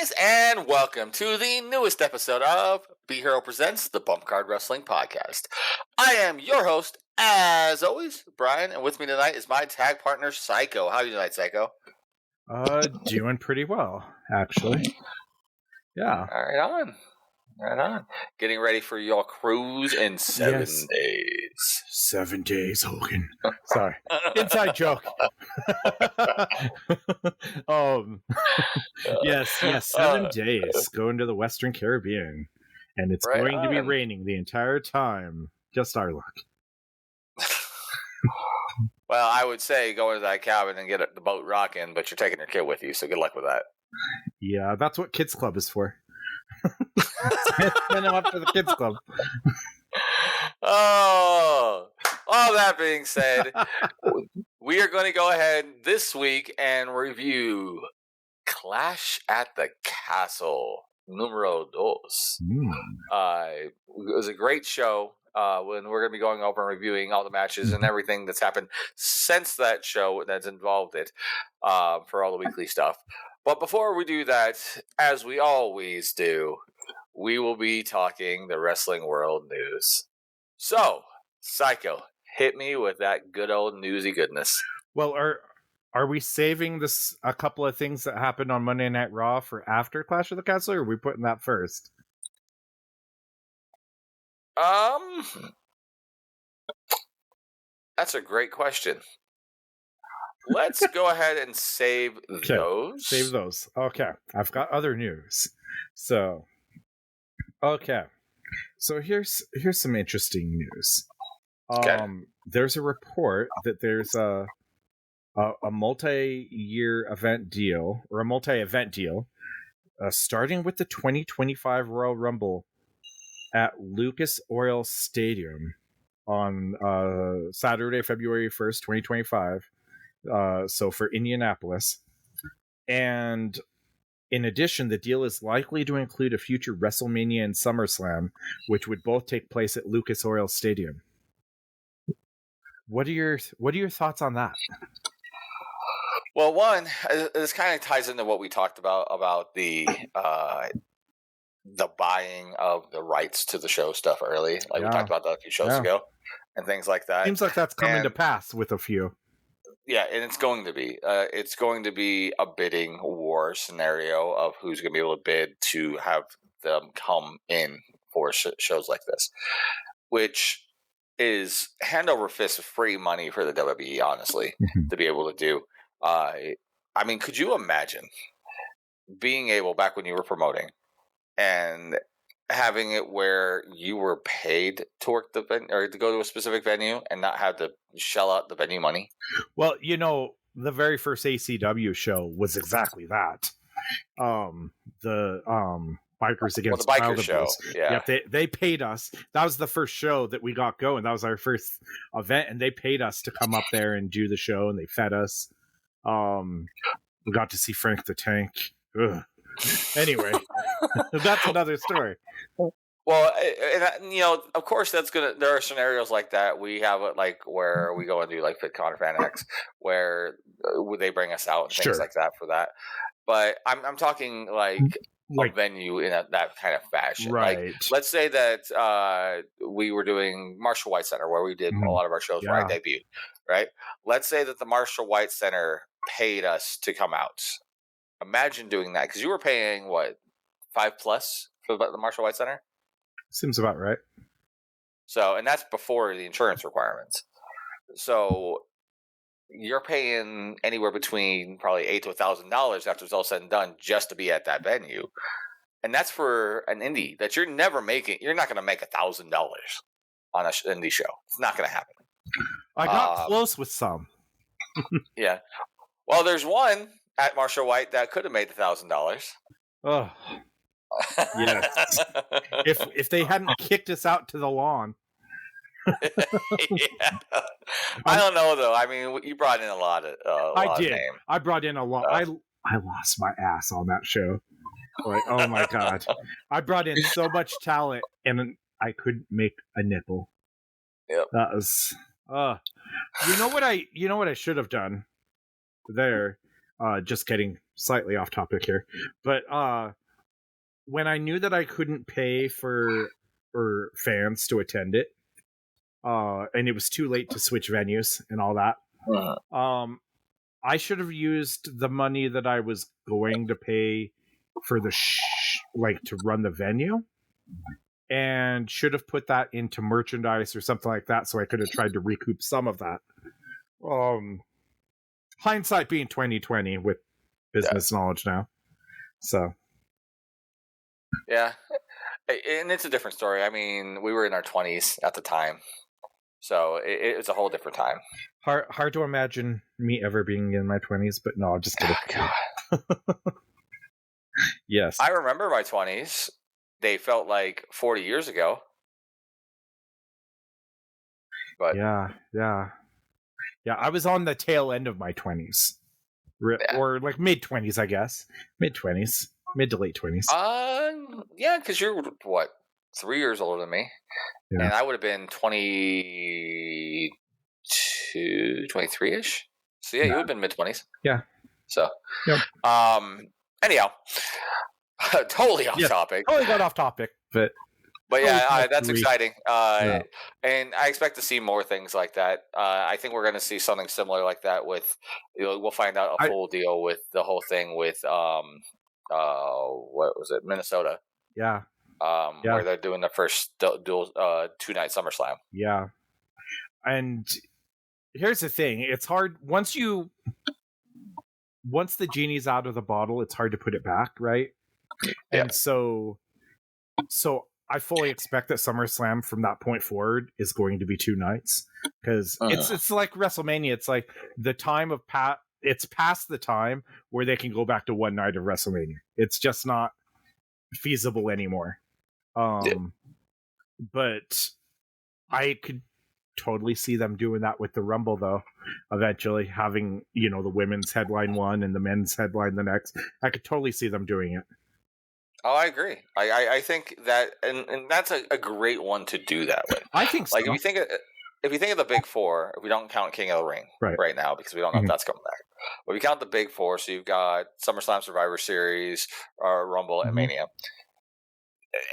guys, and welcome to the newest episode of Be Hero Presents the Bump Card Wrestling Podcast. I am your host, as always, Brian, and with me tonight is my tag partner, Psycho. How are you tonight, Psycho? Doing pretty well, actually. Yeah. Right on. Getting ready for your cruise in 7 days. 7 days, Hogan. Sorry. Inside joke. Yes, 7 days. Going to the Western Caribbean. And it's going to be raining the entire time. Just our luck. Well, I would say go into that cabin and get the boat rocking, but you're taking your kid with you, so good luck with that. Yeah, that's what Kids Club is for. Send them up to the Kids Club. Oh, all that being said, we are going to go ahead this week and review Clash at the Castle numero dos. It was a great show. When we're going to be going over and reviewing all the matches and everything that's happened since that show that's involved it for all the weekly stuff. But before we do that, as we always do, we will be talking the wrestling world news. So, Psycho, hit me with that good old newsy goodness. Well, are we saving this a couple of things that happened on Monday Night Raw for after Clash of the Castle, or are we putting that first? That's a great question. Let's go ahead and save those. Save those. Okay. I've got other news. So, okay. So here's some interesting news. There's a report that there's a multi-year event deal, or a multi-event deal, starting with the 2025 Royal Rumble at Lucas Oil Stadium on Saturday, February 1st, 2025. So for Indianapolis. And in addition, the deal is likely to include a future WrestleMania and SummerSlam, which would both take place at Lucas Oil Stadium. What are your thoughts on that? Well, one, this kind of ties into what we talked about the buying of the rights to the show stuff early. We talked about that a few shows ago and things like that. Seems like that's coming to pass with a few. Yeah, and it's going to be. It's going to be a bidding war scenario of who's going to be able to bid to have them come in for shows like this, which is hand over fist free money for the WWE, honestly, to be able to do. I mean, could you imagine being able, back when you were promoting, and having it where you were paid to work the venue or to go to a specific venue and not have to shell out the venue money? Well, the very first ACW show was exactly that. The Bikers Against the biker show. Yeah. They paid us. That was the first show that we got going. That was our first event, and they paid us to come up there and do the show, and they fed us. We got to see Frank the Tank. Ugh. Anyway, that's another story. Well, and of course, there are scenarios like that. We have it where we go and do FitCon or FanX, where they bring us out and things like that for that. But I'm talking a venue in that kind of fashion. Right. Let's say that we were doing Marshall White Center, where we did a lot of our shows where I debuted. Right. Let's say that the Marshall White Center paid us to come out. Imagine doing that, because you were paying what, $5+ for the Marshall White Center? Seems about right. So, and that's before the insurance requirements. So you're paying anywhere between probably $8,000 to $1,000 after it's all said and done just to be at that venue, and that's for an indie that you're never making. You're not going to make $1,000 on an indie show. It's not going to happen. I got close with some. Yeah. Well, there's one at Marshall White that could have made $1,000. Oh, yes. If they hadn't kicked us out to the lawn. Yeah. I don't know though. I mean, you brought in a lot of. I did. Name. I brought in a lot. I lost my ass on that show. Oh my god! I brought in so much talent, and I couldn't make a nipple. Yep. That was. You know what I should have done there? Just kidding. slightly off topic here, but when I knew that I couldn't pay for fans to attend it, and it was too late to switch venues and all that, I should have used the money that I was going to pay for the to run the venue, and should have put that into merchandise or something like that, so I could have tried to recoup some of that. Hindsight being 2020 with business knowledge now. So yeah, and it's a different story. I mean, we were in our 20s at the time, so it's a whole different time. Hard to imagine me ever being in my 20s, but no, I'm just kidding. Yes, I remember my 20s. They felt like 40 years ago. But yeah, I was on the tail end of my 20s, or like mid 20s, I guess. Mid to late 20s. Yeah, because you're what, 3 years older than me, and I would have been 22, 23-ish. So yeah, you would have been mid 20s. Yeah. So, anyhow, totally off topic. Totally got off topic, but yeah, that's exciting. And I expect to see more things like that. I think we're going to see something similar like that with, we'll find out a full deal with the whole thing with, what was it, Minnesota? Yeah. Where they're doing the first dual 2-night SummerSlam. Yeah. And here's the thing. It's hard once the genie's out of the bottle, it's hard to put it back, right? Yeah. And so I fully expect that SummerSlam from that point forward is going to be 2 nights, because it's like WrestleMania. It's like the time of it's past the time where they can go back to 1 night of WrestleMania. It's just not feasible anymore. But I could totally see them doing that with the Rumble, though. Eventually having, the women's headline one and the men's headline the next. I could totally see them doing it. Oh, I agree. I think that, and that's a great one to do that with. I think so. Like if you think of the big four, if we don't count King of the Ring right now, because we don't know if that's coming back, but we count the big four, so you've got SummerSlam, Survivor Series, Rumble, and Mania.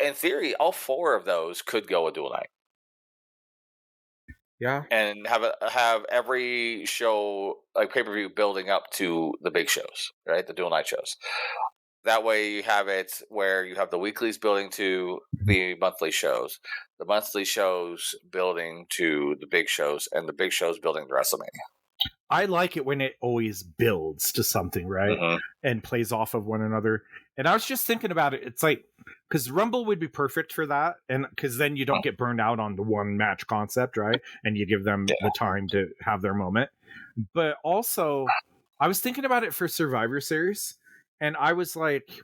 In theory, all 4 of those could go a dual night. Yeah, and have every show like pay-per-view building up to the big shows, right? The dual night shows. That way you have it where you have the weeklies building to the monthly shows, the monthly shows building to the big shows, and the big shows building to WrestleMania. I like it when it always builds to something, right? And plays off of one another. And I was just thinking about it. It's like, because Rumble would be perfect for that. And because then you don't get burned out on the 1 match concept, right? And you give them the time to have their moment. But also, I was thinking about it for Survivor Series. And I was like,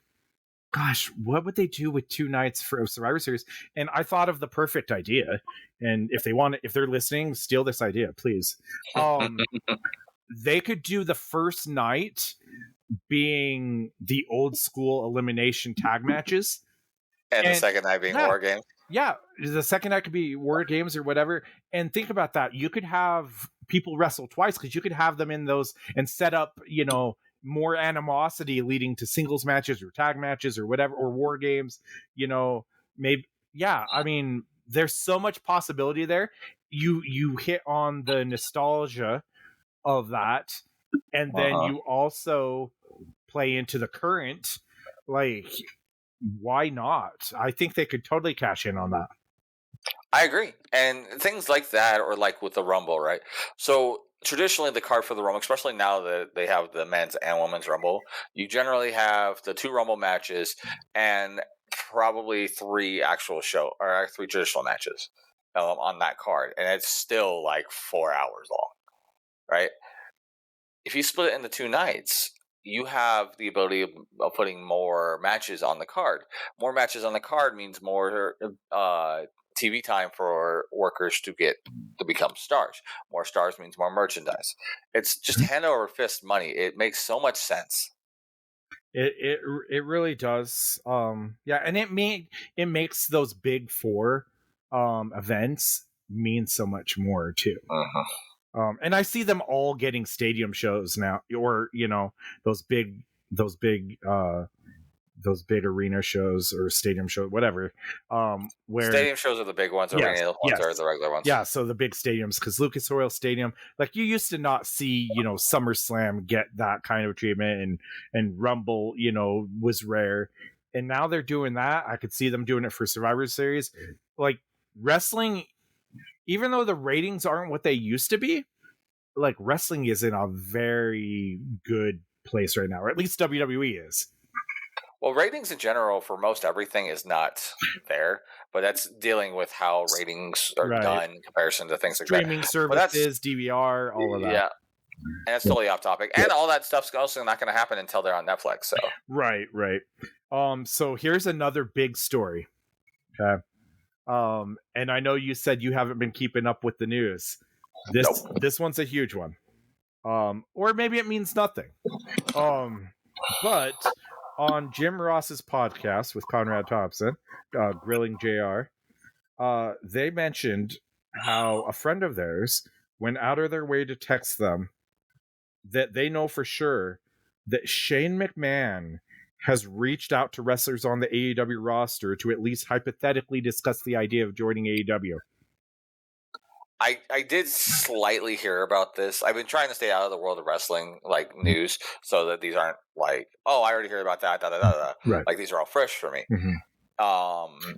gosh, what would they do with 2 nights for Survivor Series? And I thought of the perfect idea. And if they're listening, steal this idea, please. They could do the first night being the old school elimination tag matches. And the second night being War Games. Yeah, the second night could be War Games or whatever. And think about that. You could have people wrestle twice, because you could have them in those and set up, more animosity leading to singles matches or tag matches or whatever, or War Games, maybe. Yeah, I mean, there's so much possibility there. You hit on the nostalgia of that, and then you also play into the current. Like, why not? I think they could totally cash in on that. I agree. And things like that, or like with the Rumble, right? So traditionally the card for the Rumble, especially now that they have the men's and women's Rumble, you generally have the 2 Rumble matches and probably 3 traditional matches on that card. And it's still like 4 hours long, right? If you split it into 2 nights, you have the ability of putting more matches on the card. More matches on the card means more TV time for workers to become stars. More stars means more merchandise. It's just hand over fist money. It makes so much sense. It really does. And it makes those big 4 events mean so much more too. And I see them all getting stadium shows now, or those big those big arena shows or stadium shows, whatever. Where stadium shows are the big ones. Arena ones are the regular ones. Yeah, so the big stadiums, because Lucas Oil Stadium, like you used to not see, SummerSlam get that kind of treatment, and Rumble, was rare, and now they're doing that. I could see them doing it for Survivor Series. Like wrestling, even though the ratings aren't what they used to be, like wrestling is in a very good place right now, or at least WWE is. Well, ratings in general for most everything is not there, but that's dealing with how ratings are done in comparison to things like streaming services, DVR, all of that. Yeah, and it's totally off topic, and all that stuff's also not going to happen until they're on Netflix. So right. So here's another big story. Okay. And I know you said you haven't been keeping up with the news. This one's a huge one. Or maybe it means nothing. But on Jim Ross's podcast with Conrad Thompson, Grilling JR, they mentioned how a friend of theirs went out of their way to text them that they know for sure that Shane McMahon has reached out to wrestlers on the AEW roster to at least hypothetically discuss the idea of joining AEW. I did slightly hear about this. I've been trying to stay out of the world of wrestling news so that these aren't like, oh, I already heard about that. Right. Like these are all fresh for me. Mm-hmm.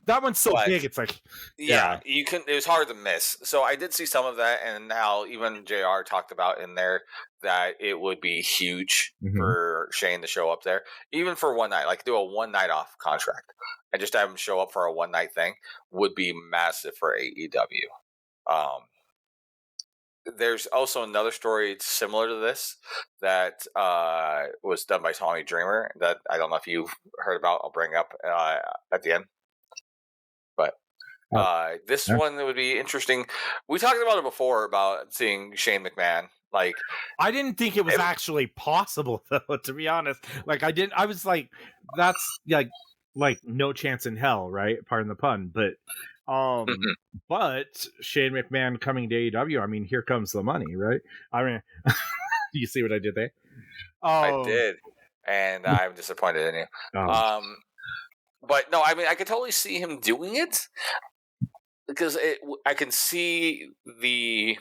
That one's so big. It's like, you can. It was hard to miss. So I did see some of that, and now even JR talked about in there that it would be huge for Shane to show up there, even for one night, like do a 1 night off contract, and just have him show up for a 1 night thing would be massive for AEW. There's also another story similar to this that was done by Tommy Dreamer that I don't know if you've heard about. I'll bring up at the end. But this one would be interesting. We talked about it before about seeing Shane McMahon. Like, I didn't think it was actually possible, though, to be honest. Like, I was like, that's like no chance in hell, right? Pardon the pun. But but Shane McMahon coming to AEW, I mean, here comes the money, right? I mean, you see what I did there? I did, and I'm disappointed in you. But no, I mean, I could totally see him doing it because I can see the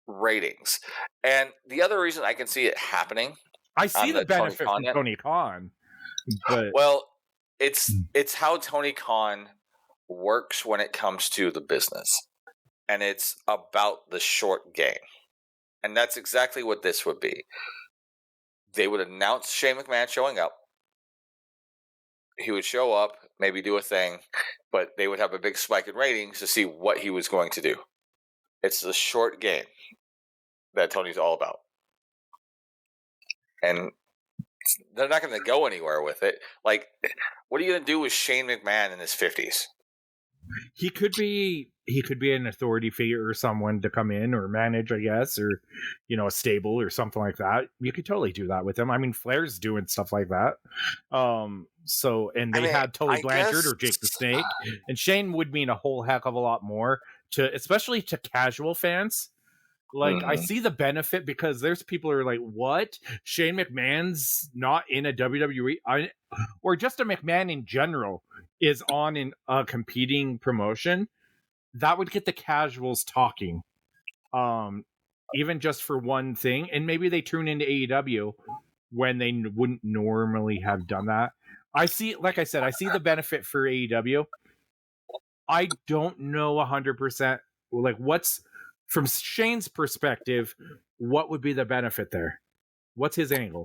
ratings, and the other reason I can see it happening, I see the benefit from Tony Khan, but it's how Tony Khan works when it comes to the business, and it's about the short game, and that's exactly what this would be. They would announce Shane McMahon showing up. He would show up, maybe do a thing, but they would have a big spike in ratings to see what he was going to do. It's the short game that Tony's all about, and they're not going to go anywhere with it. Like, what are you going to do with Shane McMahon in his 50s? He could be an authority figure or someone to come in or manage, I guess, or a stable or something like that. You could totally do that with him. I mean, Flair's doing stuff like that. They had Tully Blanchard or Jake the Snake, and Shane would mean a whole heck of a lot more especially to casual fans. Like, I see the benefit because there's people who are like, what? Shane McMahon's not in a WWE or just a McMahon in general is on in a competing promotion. That would get the casuals talking, even just for one thing. And maybe they tune into AEW when they wouldn't normally have done that. Like I said, I see the benefit for AEW. I don't know 100%. Like, what's from Shane's perspective, what would be the benefit there? What's his angle?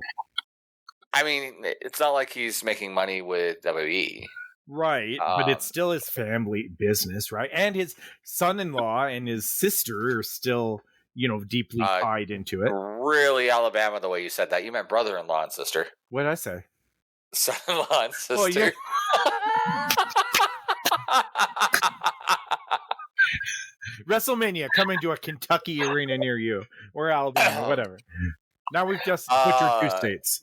I mean, it's not like he's making money with WWE. Right, but it's still his family business, right? And his son-in-law and his sister are still, deeply tied into it. Really Alabama the way you said that. You meant brother-in-law and sister. What did I say? Son-in-law and sister. Well, yeah. WrestleMania coming to a Kentucky arena near you, or Alabama, whatever. Now we've just butchered 2 states.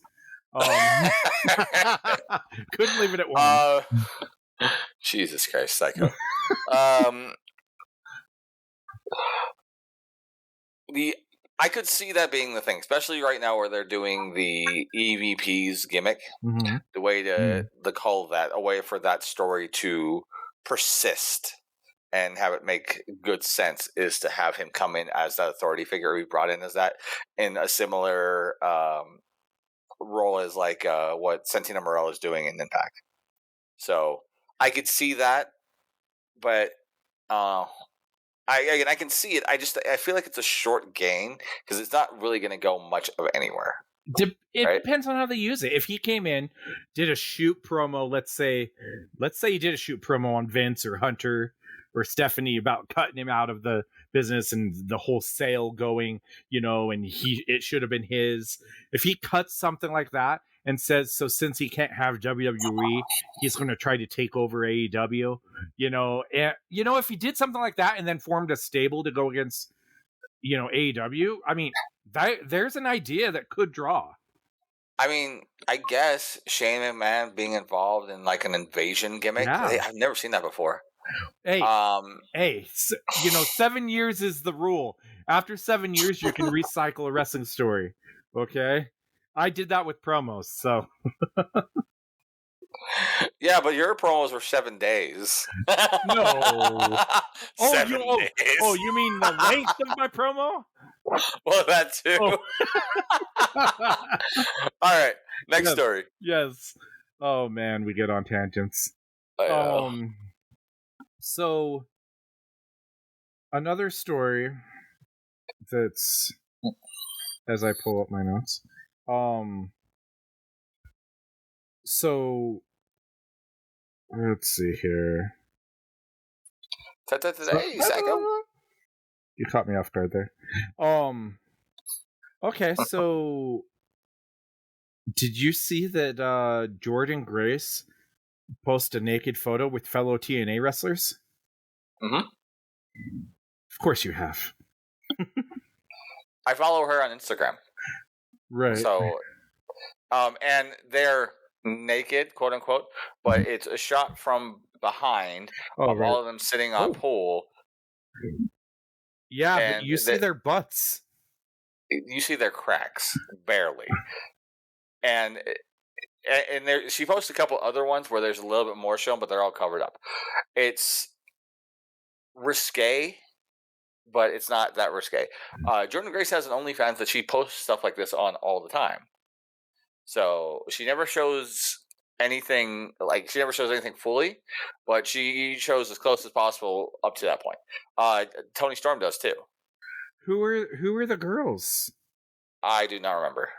Couldn't leave it at one. Jesus Christ, psycho. I could see that being the thing, especially right now where they're doing the EVP's gimmick. Mm-hmm. The way to call that, a way for that story to persist and have it make good sense is to have him come in as that authority figure we brought in as that, in a similar role as like what Santino Morel is doing in Impact. So I could see that, but I can see it. I feel like it's a short gain because it's not really going to go much of anywhere. It right? depends on how they use it. If he came in, did a shoot promo, let's say he did a shoot promo on Vince or Hunter or Stephanie about cutting him out of the business and the whole sale going, and it should have been his. If he cuts something like that and says, so since he can't have WWE, he's going to try to take over AEW, if he did something like that and then formed a stable to go against, AEW, I mean, there's an idea that could draw. I mean, I guess Shane McMahon being involved in like an invasion gimmick. Yeah. I've never seen that before. Hey, 7 years is the rule. After 7 years, you can recycle a wrestling story. Okay, I did that with promos, so. Yeah, but your promos were 7 days. No. 7 days. Oh, you mean the length of my promo? Well, that too. Oh. All right, next story. Yes. Oh man, we get on tangents. So another story that's, as I pull up my notes. So let's see here. Hey, Psycho. You caught me off guard there. Okay, so did you see that Jordynne Grace posted a naked photo with fellow TNA wrestlers? Mm-hmm. Of course you have. I follow her on Instagram. Right. So, and they're naked, quote unquote, but it's a shot from behind of all of them sitting on pool. Yeah, but you see their butts. You see their cracks, barely. And there, she posted a couple other ones where there's a little bit more shown, but they're all covered up. It's risque, but it's not that risque. Jordynne Grace has an OnlyFans that she posts stuff like this on all the time. So she never shows anything, fully, but she shows as close as possible up to that point. Toni Storm does too. Who are the girls? I do not remember.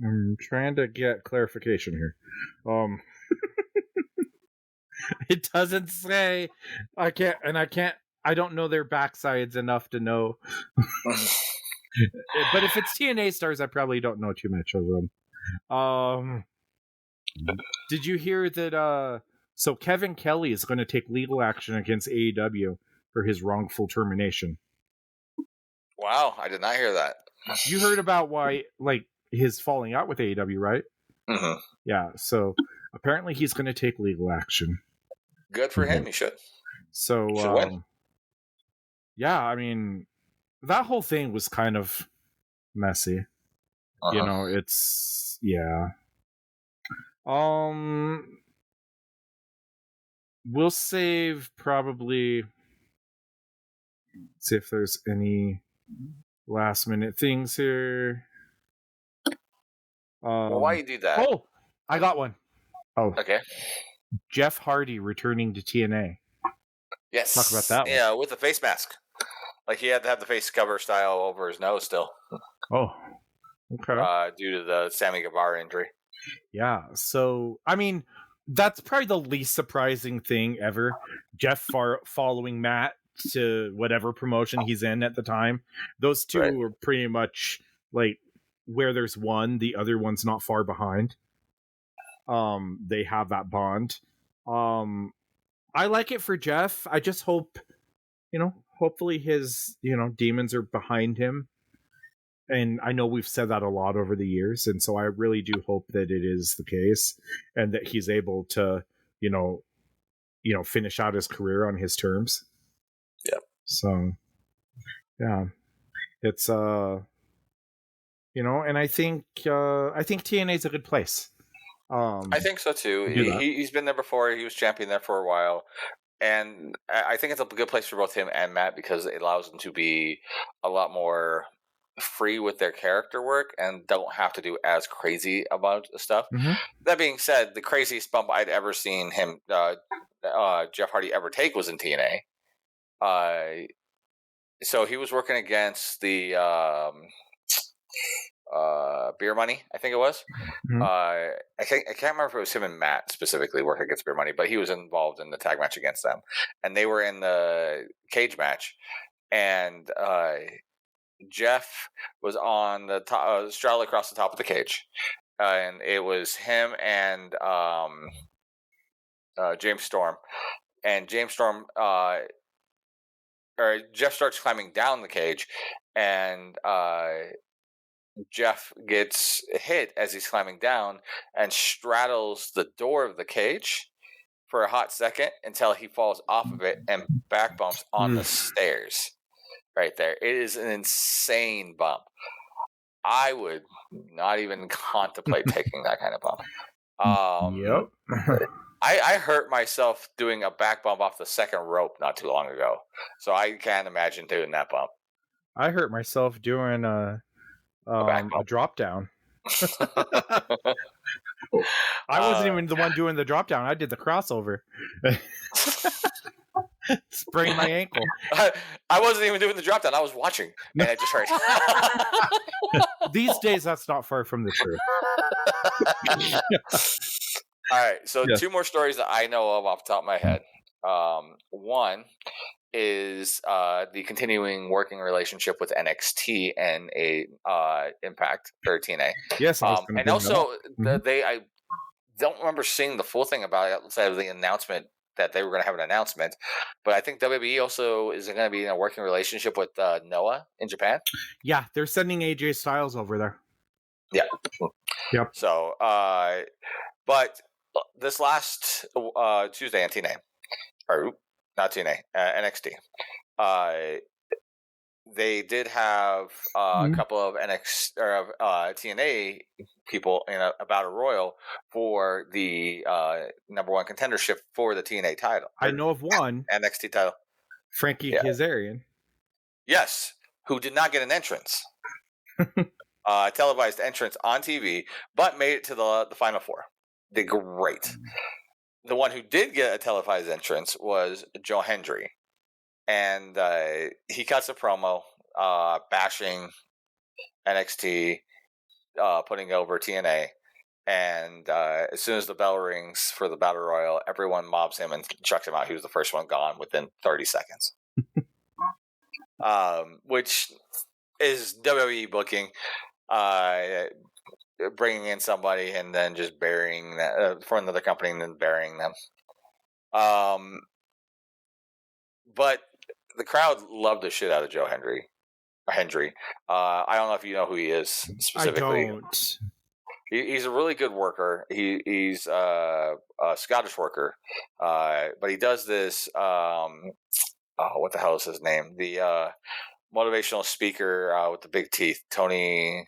I'm trying to get clarification here. It doesn't say. I don't know their backsides enough to know. But if it's TNA stars, I probably don't know too much of them. Did you hear that so Kevin Kelly is going to take legal action against AEW for his wrongful termination? Wow, I did not hear that. You heard about why, like, his falling out with AEW, right? Mm-hmm. Yeah, so apparently he's going to take legal action. Good for him, he should. So win. Yeah, I mean, that whole thing was kind of messy. Uh-huh. It's we'll save probably. See if there's any last minute things here. Well, why you do that? Oh, I got one. Oh, okay. Jeff Hardy returning to TNA. Yes. Talk about that one. Yeah, with the face mask. Like he had to have the face cover style over his nose still. Oh, okay. Due to the Sammy Guevara injury. Yeah, so, I mean, that's probably the least surprising thing ever. Jeff following Matt to whatever promotion he's in at the time. Those two are pretty much, like, where there's one, the other one's not far behind. They have that bond. I like it for Jeff. I just hope, hopefully his, demons are behind him. And I know we've said that a lot over the years, and so I really do hope that it is the case and that he's able to, finish out his career on his terms. Yeah. So, yeah. It's And I think TNA is a good place. I think so too. He's been there before. He was champion there for a while. And I think it's a good place for both him and Matt because it allows them to be a lot more free with their character work and don't have to do as crazy about stuff. Mhm. That being said, the craziest bump I'd ever seen him, Jeff Hardy, ever take was in TNA. So he was working against the Beer Money, I think it was. Mhm. I can't remember if it was him and Matt specifically working against Beer Money, but he was involved in the tag match against them, and they were in the cage match, and Jeff was on the top, straddled across the top of the cage, and it was him and James Storm, and James Storm. Or Jeff starts climbing down the cage, and Jeff gets hit as he's climbing down and straddles the door of the cage for a hot second until he falls off of it and back bumps on the stairs right there. It is an insane bump. I would not even contemplate taking that kind of bump. Yep. I hurt myself doing a back bump off the second rope not too long ago, so I can't imagine doing that bump. I hurt myself doing a drop down. I wasn't even the one doing the drop down. I did the crossover. Sprained my ankle. I wasn't even doing the drop down. I was watching, and it just hurt. These days, that's not far from the truth. All right, so yes. 2 more stories that I know of off the top of my head. One is the continuing working relationship with NXT and Impact or TNA. Yes, and also I don't remember seeing the full thing about it outside of the announcement that they were going to have an announcement, but I think WWE also is going to be in a working relationship with Noah in Japan. Yeah, they're sending AJ Styles over there. Yeah. Yep. So, but this last Tuesday on TNA, or not TNA, NXT, they did have a couple of TNA people in a battle royal for the number 1 contendership for the TNA title. I know of one NXT title, Frankie Kazarian. Yes, who did not get an entrance, televised entrance on TV, but made it to the Final 4. Did great. The one who did get a televised entrance was Joe Hendry. And he cuts a promo bashing NXT, putting over TNA. And as soon as the bell rings for the Battle Royal, everyone mobs him and chucks him out. He was the first one gone within 30 seconds. Which is WWE booking. Bringing in somebody and then just burying that for another company and then burying them. But the crowd loved the shit out of Joe Hendry. I don't know if you know who he is specifically. I don't. He's a really good worker. He's a Scottish worker, but he does this. What the hell is his name? The motivational speaker with the big teeth, Tommy,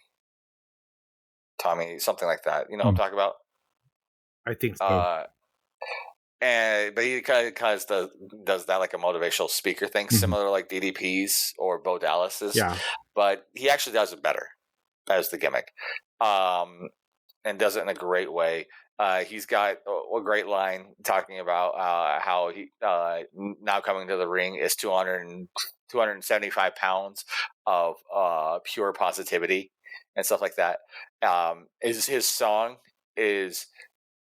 something like that. You know what I'm talking about? I think so. But he kind of does that like a motivational speaker thing, similar like DDP's or Bo Dallas's. Yeah. But he actually does it better as the gimmick, and does it in a great way. He's got a great line talking about how he now coming to the ring is 275 pounds of pure positivity and stuff like that. His song is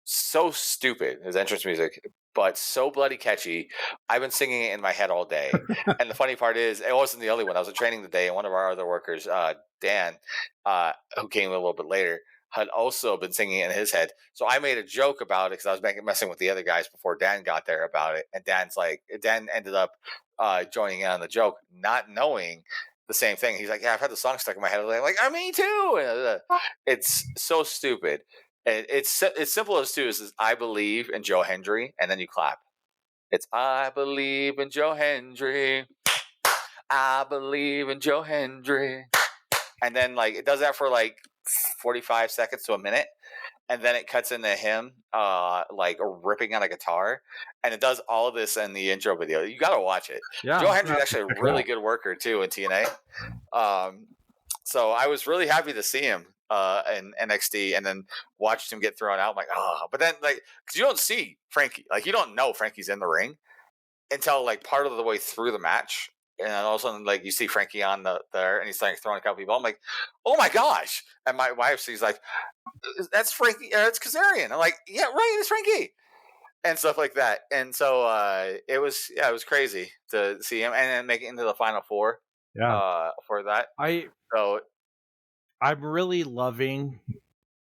so stupid, his entrance music, but so bloody catchy. I've been singing it in my head all day. And the funny part is, it wasn't the only one. I was at training today, and one of our other workers, Dan, who came a little bit later, had also been singing it in his head. So I made a joke about it because I was messing with the other guys before Dan got there about it. And Dan ended up joining in on the joke, not knowing the same thing. He's like, "Yeah, I've had the song stuck in my head." I'm like, "Me too." It's so stupid. And it's simple as two. Is I believe in Joe Hendry, and then you clap. It's I believe in Joe Hendry. I believe in Joe Hendry. and then like it does that for like 45 seconds to a minute, and then it cuts into him like ripping on a guitar, and it does all of this in the intro video. You got to watch it. Yeah, Joe Hendry is actually a really good worker too in TNA. So I was really happy to see him in NXT, and then watched him get thrown out. I'm like, but then like, because you don't see Frankie, like you don't know Frankie's in the ring until like part of the way through the match. And all of a sudden, like you see Frankie on there, and he's like throwing a couple people. I'm like, "Oh my gosh!" And my wife, she's like, "That's Frankie. It's Kazarian." I'm like, "Yeah, right, it's Frankie," and stuff like that. And so it was crazy to see him, and then make it into the final four. Yeah, for that. I'm really loving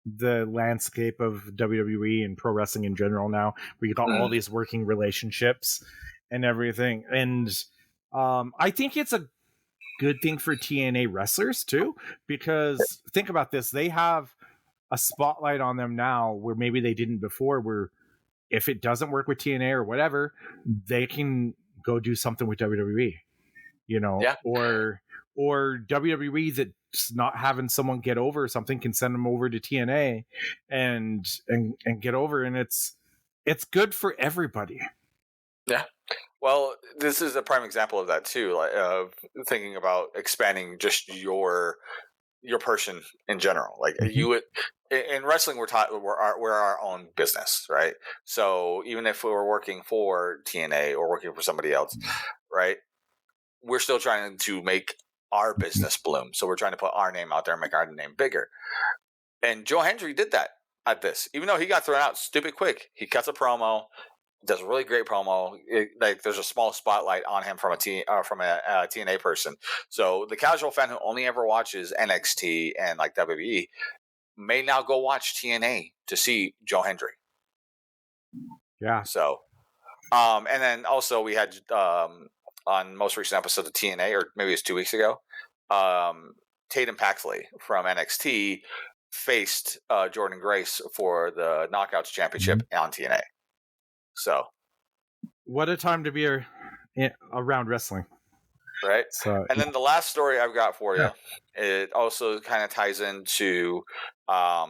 the landscape of WWE and pro wrestling in general now. We got all these working relationships and everything, and I think it's a good thing for TNA wrestlers too, because think about this: they have a spotlight on them now where maybe they didn't before, where if it doesn't work with TNA or whatever, they can go do something with WWE, or WWE that's not having someone get over or something can send them over to TNA and get over, and it's good for everybody. Yeah. Well, this is a prime example of that too, like of thinking about expanding just your person in general. Like you would in wrestling, we're our own business, right? So even if we were working for TNA or working for somebody else, right, we're still trying to make our business bloom. So we're trying to put our name out there and make our name bigger. And Joe Hendry did that at this, even though he got thrown out stupid quick. He cuts a promo. Does a really great promo. Like there's a small spotlight on him from a TNA person. So the casual fan who only ever watches NXT and like WWE may now go watch TNA to see Joe Hendry. Yeah. So, and then also we had on most recent episode of TNA, or maybe it's 2 weeks ago, Tatum Paxley from NXT faced Jordan Grace for the Knockouts Championship on TNA. So, what a time to be around wrestling, right? So, and then the last story I've got for you, it also kind of ties into a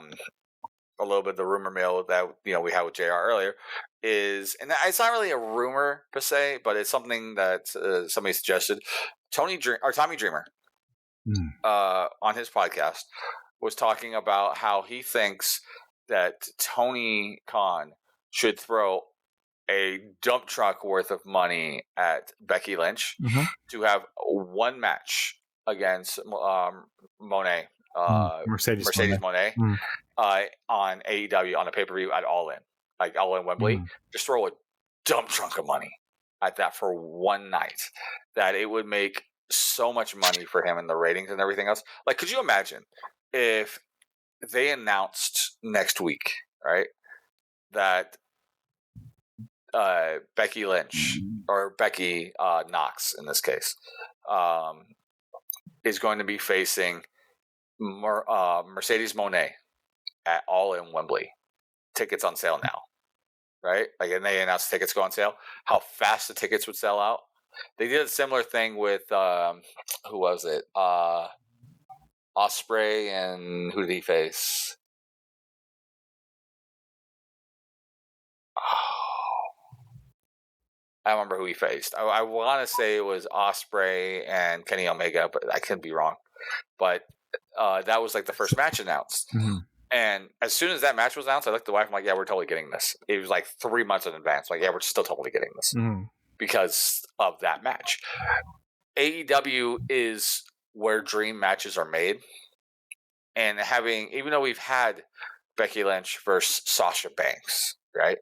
little bit of the rumor mill that we had with JR earlier. And it's not really a rumor per se, but it's something that somebody suggested. Tommy Dreamer, on his podcast, was talking about how he thinks that Tony Khan should throw a dump truck worth of money at Becky Lynch to have one match against Monet, Mercedes Monet, on AEW on a pay-per-view at All In Wembley. Just throw a dump truck of money at that for one night. That it would make so much money for him in the ratings and everything else. Like, could you imagine if they announced next week, right, that Becky Lynch or Becky Knox in this case is going to be facing Mercedes Monet at All In Wembley. Tickets on sale now, right? Like, and they announced tickets go on sale. How fast the tickets would sell out. They did a similar thing with who was it? Ospreay, and who did he face? I don't remember who he faced. I want to say it was Ospreay and Kenny Omega, but I could be wrong. But that was like the first match announced. And as soon as that match was announced, I looked at the wife. I'm like, yeah, we're totally getting this. It was like 3 months in advance. Like, yeah, we're still totally getting this because of that match. AEW is where dream matches are made. And even though we've had Becky Lynch versus Sasha Banks, right?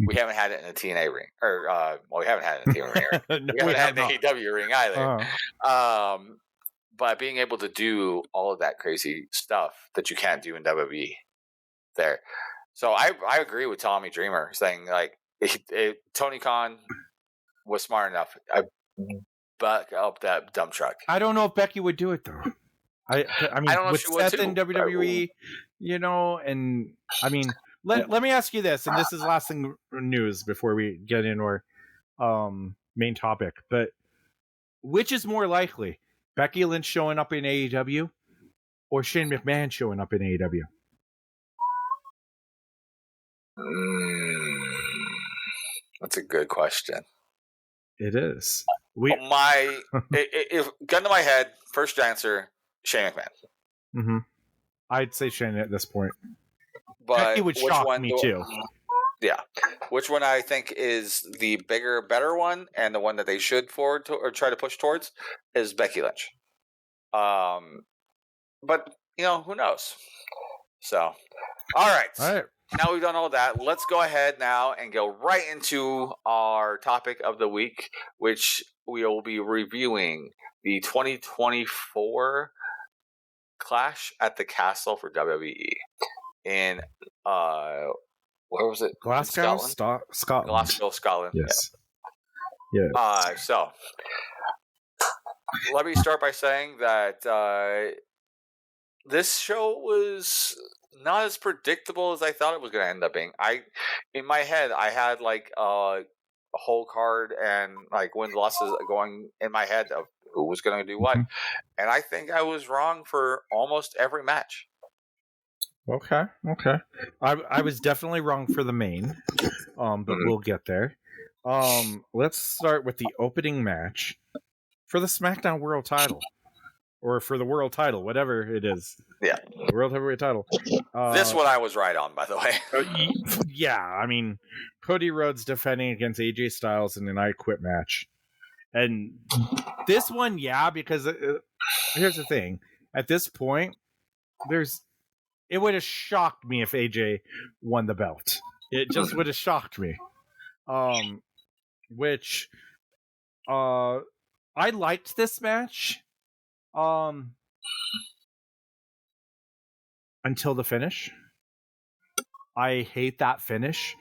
We haven't had it in a TNA ring, or we haven't had it in a TNA ring. No, we haven't had an AEW ring either. But being able to do all of that crazy stuff that you can't do in WWE there. So I agree with Tommy Dreamer saying, like, Tony Khan was smart enough. I back up that dump truck. I don't know if Becky would do it, though. I mean, I don't know with Seth in WWE, and I mean, let me ask you this, and this is last thing news before we get into our main topic, but which is more likely? Becky Lynch showing up in AEW or Shane McMahon showing up in AEW? That's a good question. It is. If gun to my head, first answer, Shane McMahon. Mm-hmm. I'd say Shane at this point. But it would shock me too. Yeah. Which one I think is the bigger, better one, and the one that they should forward to or try to push towards is Becky Lynch. But who knows? So, all right. Now we've done all that. Let's go ahead now and go right into our topic of the week, which we will be reviewing the 2024 Clash at the Castle for WWE in where was it? Glasgow, Scotland. Glasgow, Scotland. Yes. Yeah. So let me start by saying that this show was not as predictable as I thought it was going to end up being. In my head, I had like a whole card and like wins losses going in my head of who was going to do what, and I think I was wrong for almost every match. Okay. I was definitely wrong for the main, but we'll get there. Let's start with the opening match for the SmackDown World Title. Or for the world title, whatever it is. Yeah. The world heavyweight title. This one I was right on, by the way. Yeah, I mean, Cody Rhodes defending against AJ Styles in an I Quit match. And this one, yeah, because here's the thing. At this point, it would have shocked me if AJ won the belt. It just would have shocked me. Which, I liked this match. Until the finish. I hate that finish.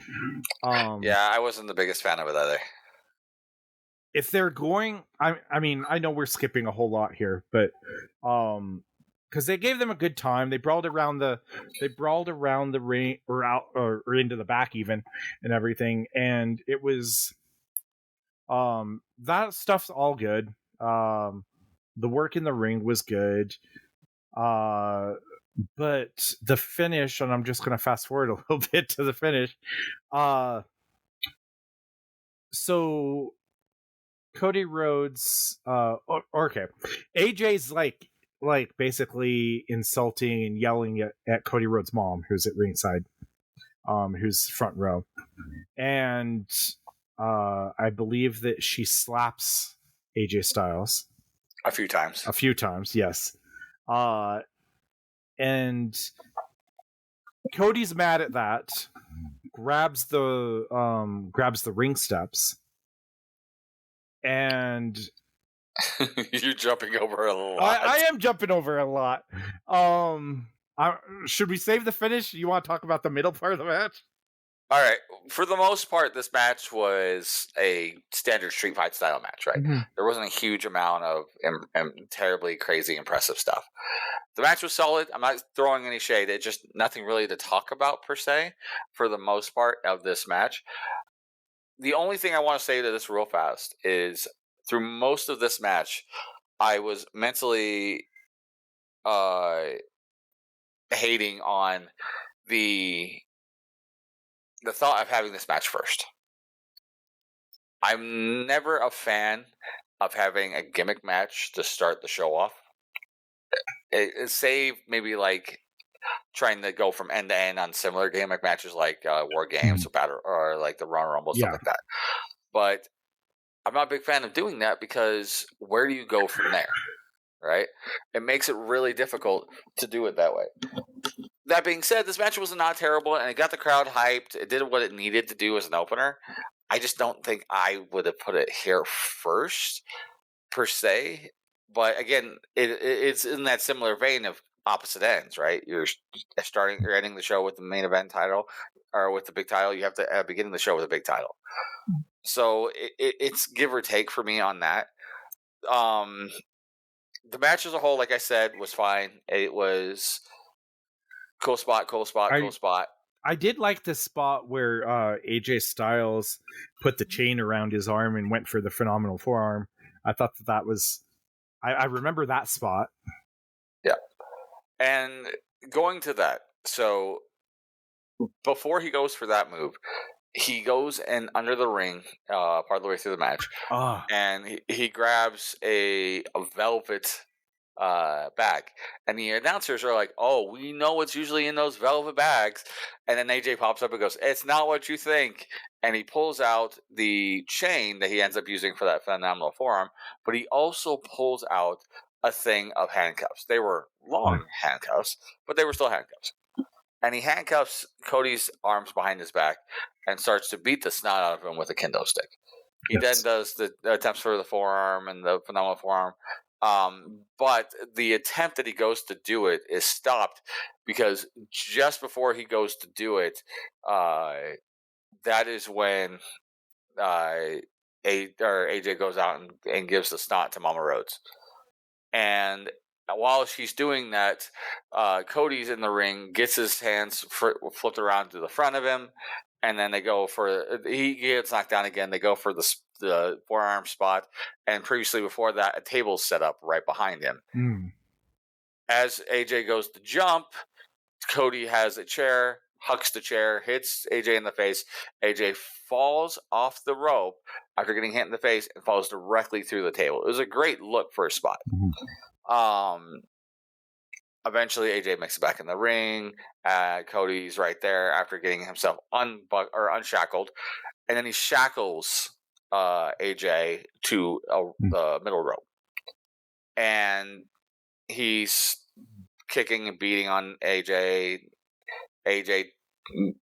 Yeah, I wasn't the biggest fan of it either. If they're going, I mean, I know we're skipping a whole lot here, but because they gave them a good time, they brawled around the ring or out or into the back even and everything, and it was that stuff's all good. The work in the ring was good. But the finish, and I'm just going to fast forward a little bit to the finish. So Cody Rhodes, okay. AJ's like basically insulting and yelling at Cody Rhodes' mom, who's at ringside, who's front row. And I believe that she slaps AJ Styles. A few times, yes. And Cody's mad at that. Grabs the ring steps, and you're jumping over a lot. I am jumping over a lot. Should we save the finish? You want to talk about the middle part of the match? All right. For the most part, this match was a standard street fight style match, right? Mm-hmm. There wasn't a huge amount of terribly crazy impressive stuff. The match was solid. I'm not throwing any shade. It's just nothing really to talk about per se for the most part of this match. The only thing I want to say to this real fast is through most of this match, I was mentally hating on the thought of having this match first. I'm never a fan of having a gimmick match to start the show off. Save maybe like trying to go from end to end on similar gimmick matches like War Games or Battle or like the Royal Rumble, stuff like that. But I'm not a big fan of doing that because where do you go from there? Right? It makes it really difficult to do it that way. That being said, this match was not terrible and it got the crowd hyped. It did what it needed to do as an opener. I just don't think I would have put it here first, per se. But again, it's in that similar vein of opposite ends, right? You're ending the show with the main event title or with the big title. You have to beginning the show with a big title. So it's give or take for me on that. The match as a whole, like I said, was fine. It was cool spot. I did like the spot where AJ Styles put the chain around his arm and went for the phenomenal forearm. I thought that was... I remember that spot. Yeah. And going to that, so before he goes for that move, he goes in under the ring, part of the way through the match, Ah, and he grabs a velvet bag, and the announcers are like, "Oh, we know what's usually in those velvet bags," and then AJ pops up and goes, "It's not what you think," and he pulls out the chain that he ends up using for that phenomenal forearm, but he also pulls out a thing of handcuffs. They were long handcuffs, but they were still handcuffs. And he handcuffs Cody's arms behind his back and starts to beat the snot out of him with a kendo stick. He then does the attempts for the forearm and the phenomenal forearm. But the attempt that he goes to do it is stopped because just before he goes to do it, that is when AJ goes out and gives the snot to Mama Rhodes. And while she's doing that, Cody's in the ring, gets his hands flipped around to the front of him, and then they go for he gets knocked down again. They go for the forearm spot, and previously before that, a table's set up right behind him. As AJ goes to jump, Cody has a chair, hucks the chair, hits AJ in the face. AJ falls off the rope after getting hit in the face and falls directly through the table. It was a great look for a spot. Eventually, AJ makes it back in the ring. Cody's right there after getting himself unshackled, and then he shackles AJ to the middle rope, and he's kicking and beating on AJ. AJ,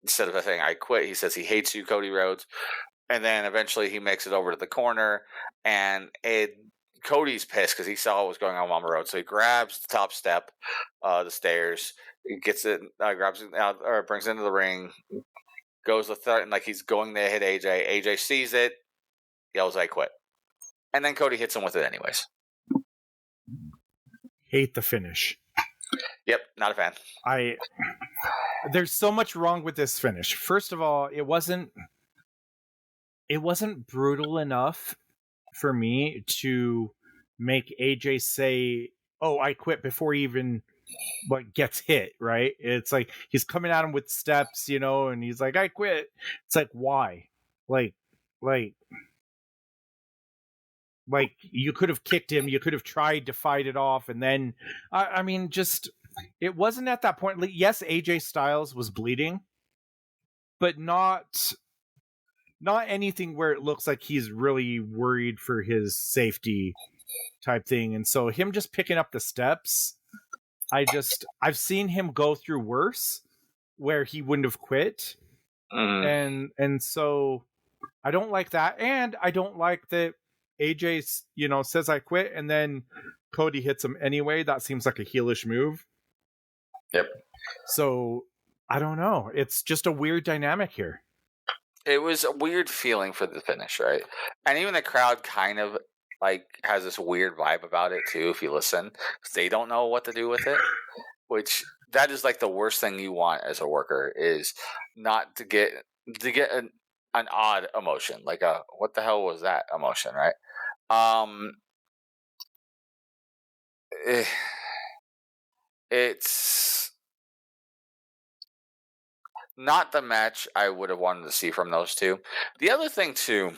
instead of saying "I quit," he says he hates you, Cody Rhodes, and then eventually he makes it over to the corner, and Cody's pissed because he saw what was going on with Mama Rhodes, so he grabs the top step, the stairs, gets it, grabs it out, or brings it into the ring, goes to threaten like he's going to hit AJ. AJ sees it, yells, "I quit," and then Cody hits him with it anyways. Hate the finish. Yep, not a fan. There's so much wrong with this finish. First of all, it wasn't brutal enough for me to make AJ say, "Oh, I quit," before he even gets hit, right? It's like he's coming at him with steps, and he's like, "I quit." It's like, why? Like you could have kicked him, you could have tried to fight it off, and then I mean, just it wasn't at that point. Yes, AJ Styles was bleeding, but not anything where it looks like he's really worried for his safety type thing. And so him just picking up the steps, I've seen him go through worse where he wouldn't have quit. And so I don't like that. And I don't like that AJ, says "I quit," and then Cody hits him anyway. That seems like a heelish move. Yep. So I don't know. It's just a weird dynamic here. It was a weird feeling for the finish, right? And even the crowd kind of has this weird vibe about it too. If you listen, they don't know what to do with it, which that is the worst thing you want as a worker, is not to get an odd emotion, like a "what the hell was that" emotion, right? It's not the match I would have wanted to see from those two. The other thing too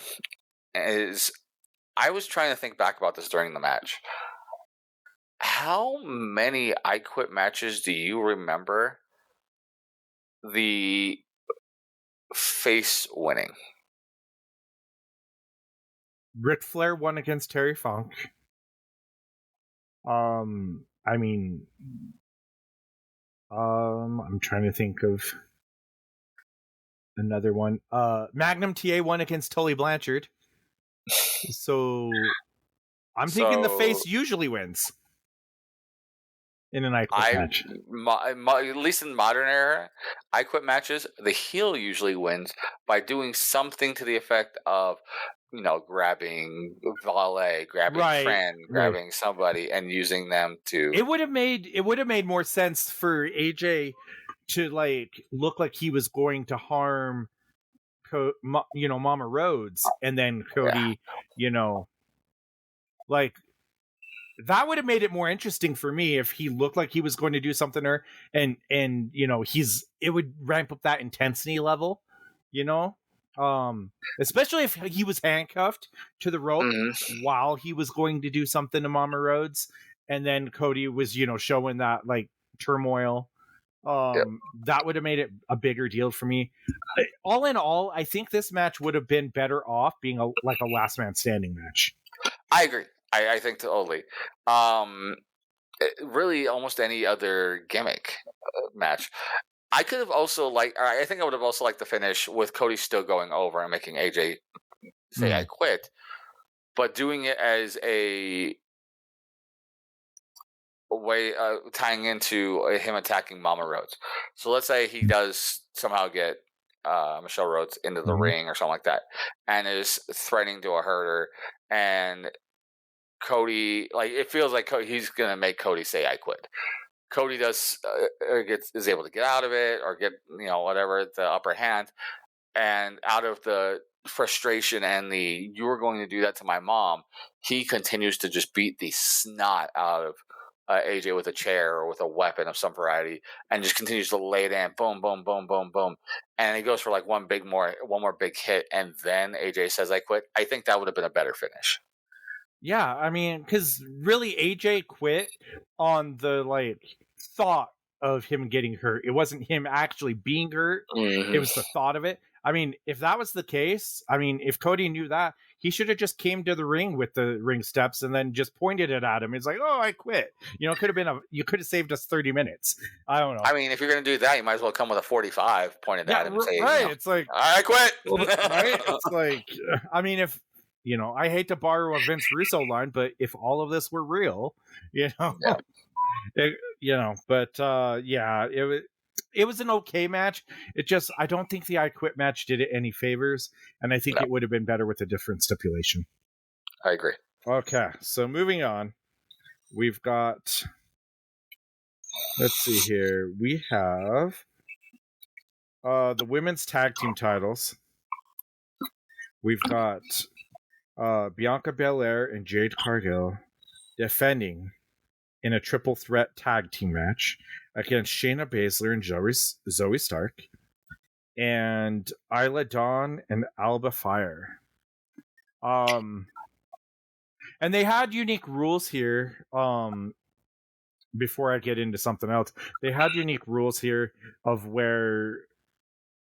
is I was trying to think back about this during the match. How many I Quit matches do you remember the face winning? Ric Flair won against Terry Funk. I mean, I'm trying to think of another one. Magnum TA won against Tully Blanchard. So I'm thinking the face usually wins in an I Quit match. At least in modern era I Quit matches, the heel usually wins by doing something to the effect of, grabbing Valet, grabbing friend, grabbing somebody, and using them to. It would have made more sense for AJ to look like he was going to harm, Mama Rhodes, and then Cody, that would have made it more interesting for me if he looked like he was going to do something to her, and it would ramp up that intensity level, especially if he was handcuffed to the rope while he was going to do something to Mama Rhodes, and then Cody was showing that like turmoil. That would have made it a bigger deal for me. All in all, I think this match would have been better off being a last man standing match. I agree. I think totally. Really, almost any other gimmick match. I could have also I think I would have also liked the finish with Cody still going over and making AJ say I quit, but doing it as a way tying into him attacking Mama Rhodes. So let's say he does somehow get Michelle Rhodes into the ring or something like that, and is threatening to hurt her, and Cody, it feels like he's gonna make Cody say I quit. Cody is able to get out of it or get whatever the upper hand, and out of the frustration and you were going to do that to my mom, he continues to just beat the snot out of AJ with a chair or with a weapon of some variety, and just continues to lay it in, boom, boom, boom, boom, boom, and he goes for one more big hit, and then AJ says I quit. I think that would have been a better finish. Yeah, I mean, because really AJ quit on the thought of him getting hurt. It wasn't him actually being hurt. It was the thought of it. I mean, if that was the case, if Cody knew that, he should have just came to the ring with the ring steps and then just pointed it at him. It's like, oh, I quit. Could have been you could have saved us 30 minutes. I don't know. I mean, if you're going to do that, you might as well come with a 45 pointed at him and say, right. It's like, I quit. Right. It's like, I mean, if, I hate to borrow a Vince Russo line, but if all of this were real, yeah. It was an okay match. It just, I don't think the I Quit match did it any favors, and I think it would have been better with a different stipulation. I agree. Okay, so moving on, we've got, let's see here, we have the women's tag team titles. We've got Bianca Belair and Jade Cargill defending in a triple threat tag team match against Shayna Baszler and Zoe Stark, and Isla Dawn and Alba Fire. And they had unique rules here. Before I get into something else, they had unique rules here of where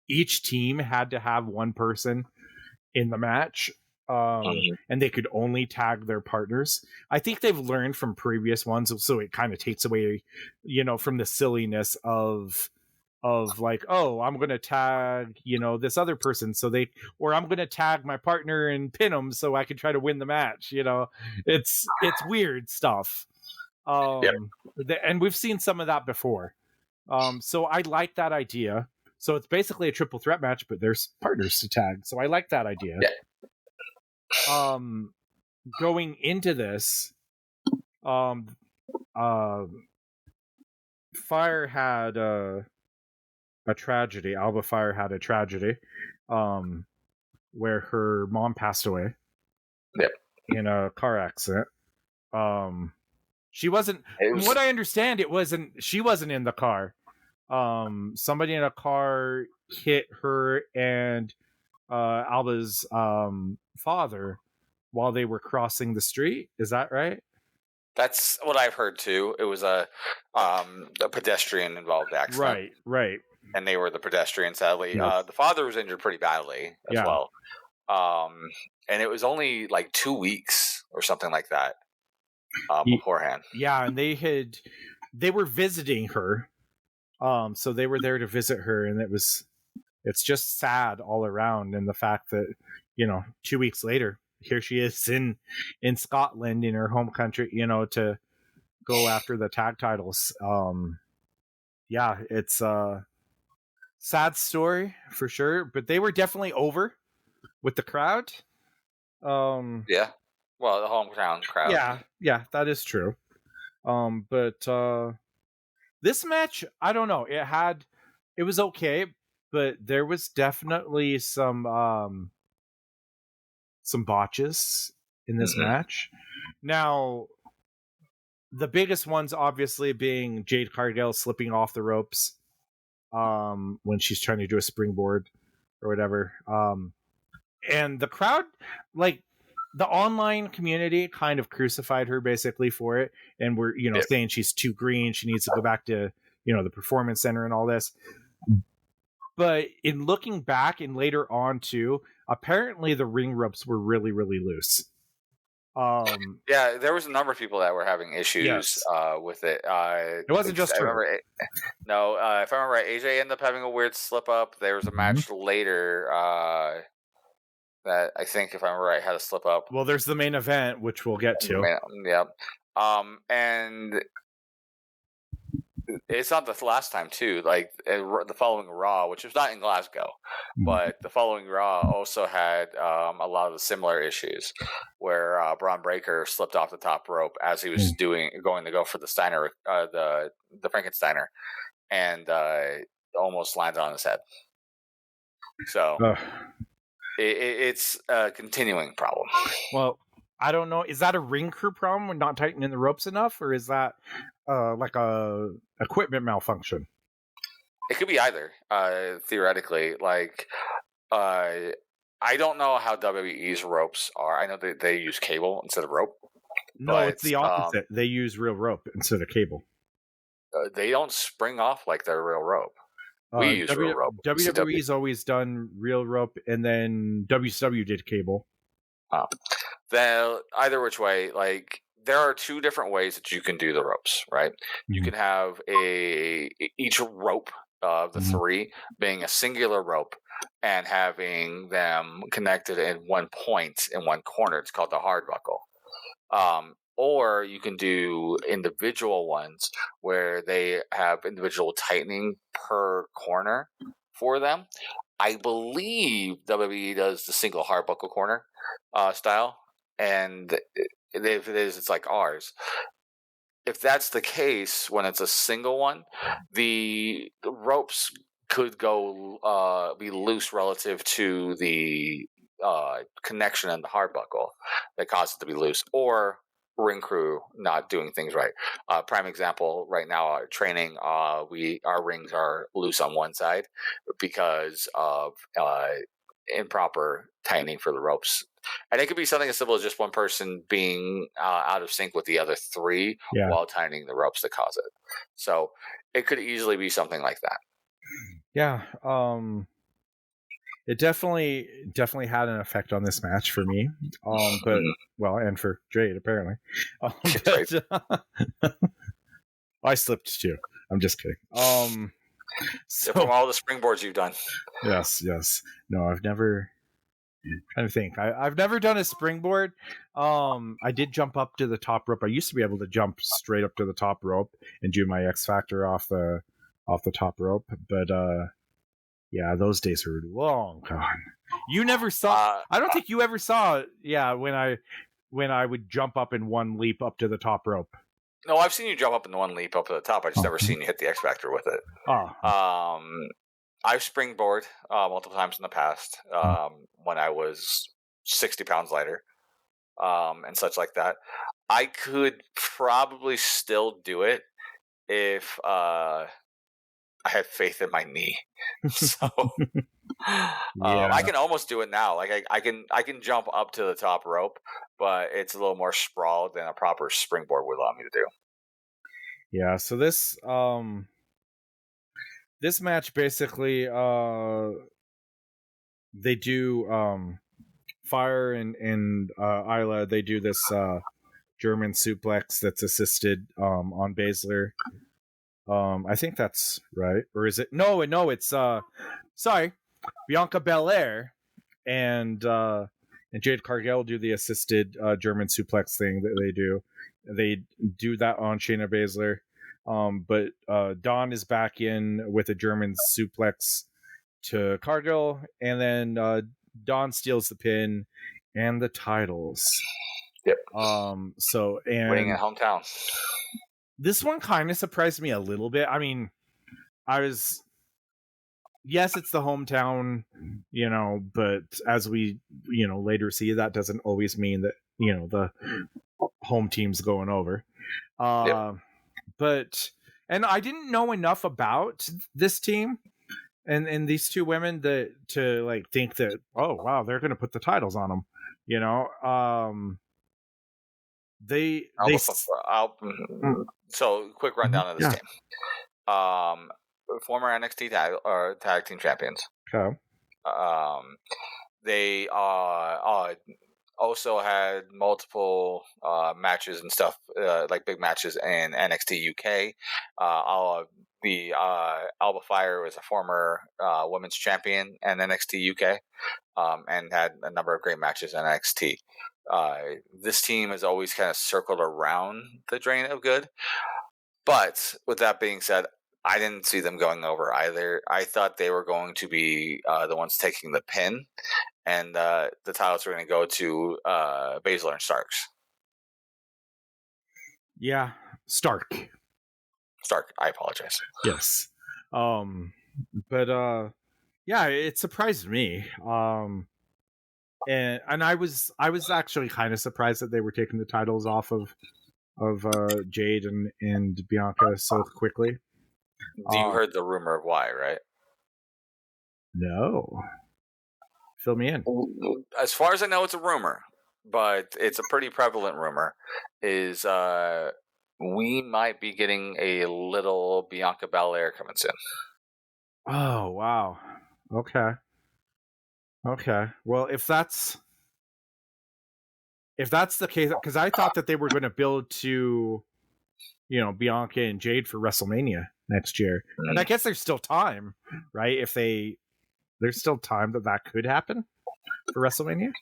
each team had to have one person in the match. And they could only tag their partners. I think they've learned from previous ones, so it kind of takes away, from the silliness of oh, I'm going to tag, this other person, or I'm going to tag my partner and pin them so I can try to win the match. It's weird stuff. And we've seen some of that before. So I like that idea. So it's basically a triple threat match, but there's partners to tag. So I like that idea. Yeah. Going into this, Fire had a tragedy. Alba Fire had a tragedy, where her mom passed away. Yep. In a car accident. She wasn't. From what I understand, she wasn't in the car. Somebody in a car hit her and Alba's father while they were crossing the street. Is that right? That's what I've heard too. It was a pedestrian involved accident. Right. And they were the pedestrian, sadly. Yes. The father was injured pretty badly as well. And it was only 2 weeks or something like that beforehand. Yeah, and they were visiting her. So they were there to visit her, and it's just sad all around. And the fact that, 2 weeks later, here she is in Scotland, in her home country, to go after the tag titles. It's a sad story for sure, but they were definitely over with the crowd. Yeah. Well, the hometown crowd. Yeah, that is true. But this match, I don't know. It was okay, but there was definitely some botches in this match. Now, the biggest ones obviously being Jade Cargill slipping off the ropes when she's trying to do a springboard or whatever. And the crowd, like the online community, kind of crucified her basically for it, and we're saying she's too green, she needs to go back to the performance center and all this. But in looking back and later on too, apparently the ring ropes were really, really loose. Yeah, there was a number of people that were having issues with it. It wasn't just her. If I remember right, AJ ended up having a weird slip up. There was a match later that I think, if I remember right, had a slip up. Well, there's the main event, which we'll get to. Yeah. And it's not the last time too. Like the following Raw, which was not in Glasgow, but the following Raw also had a lot of the similar issues, where Braun Breaker slipped off the top rope as he was going to go for the Steiner, the Frankensteiner, and almost landed on his head. So it's a continuing problem. Well, I don't know. Is that a ring crew problem when not tightening the ropes enough, or is that like a equipment malfunction? It could be either. Theoretically, like I don't know how WWE's ropes are. I know they use cable instead of rope. No, it's the opposite. They use real rope instead of cable. They don't spring off like they're real rope. We use real rope. WWE's always done real rope, and then WCW did cable. Then either which way, like there are two different ways that you can do the ropes, right? You can have each rope of the three being a singular rope and having them connected in one point in one corner. It's called the hard buckle. Or you can do individual ones where they have individual tightening per corner for them. I believe WWE does the single hard buckle corner style. And if it is, it's like ours. If that's the case, when it's a single one, the ropes could go be loose relative to the connection in the hard buckle that causes it to be loose, or ring crew not doing things right. Prime example right now, our training, our rings are loose on one side because of improper tightening for the ropes. And it could be something as simple as just one person being out of sync with the other three while tightening the ropes that cause it. So it could easily be something like that. Yeah. It definitely had an effect on this match for me. But and for Jade apparently. I slipped too. I'm just kidding. So from all the springboards you've done. Yes. No, I've never. I'm trying to think. I've never done a springboard. I did jump up to the top rope. I used to be able to jump straight up to the top rope and do my X Factor off the top rope, but yeah, those days are long gone. You never saw. I don't think you ever saw. Yeah, when I would jump up in one leap up to the top rope. No, I've seen you jump up in one leap up to the top. I just never seen you hit the X Factor with it. I've springboard multiple times in the past when I was 60 pounds lighter and such like that. I could probably still do it if I had faith in my knee. So I can almost do it now. Like I can jump up to the top rope, but it's a little more sprawled than a proper springboard would allow me to do. Yeah, so this match basically they do Fire and Isla, they do this German suplex that's assisted on Baszler. I think that's right. Or is it? No, it's sorry. Bianca Belair and Jade Cargill do the assisted German suplex thing that they do. They do that on Shayna Baszler. But Dawn is back in with a German suplex to Cargill, and then Dawn steals the pin and the titles. Yep. So and winning at hometown. This one kind of surprised me a little bit. I mean, yes, it's the hometown, but as we, later see, that doesn't always mean that, the home team's going over. But and I didn't know enough about this team and these two women that to like think that, oh wow, they're going to put the titles on them. You know, so quick rundown of this yeah. team. Former NXT tag team champions. Okay. They also had multiple matches and stuff, like big matches in NXT UK. Alba Fire was a former women's champion in NXT UK, and had a number of great matches in NXT. This team has always kind of circled around the Drain of Good. But with that being said, I didn't see them going over either. I thought they were going to be the ones taking the pin, and the titles were going to go to Baszler and Starks. Yeah, Stark. I apologize. Yes. But yeah, it surprised me. And I was actually kind of surprised that they were taking the titles off of Jade and Bianca so quickly. You heard the rumor of why, right? No. Fill me in. As far as I know, it's a rumor, but it's a pretty prevalent rumor. Is we might be getting a little Bianca Belair coming soon. Oh wow. Okay. Well, if that's the case, because I thought that they were going to build to, Bianca and Jade for WrestleMania next year, and I guess there's still time, right? There's still time that could happen for WrestleMania.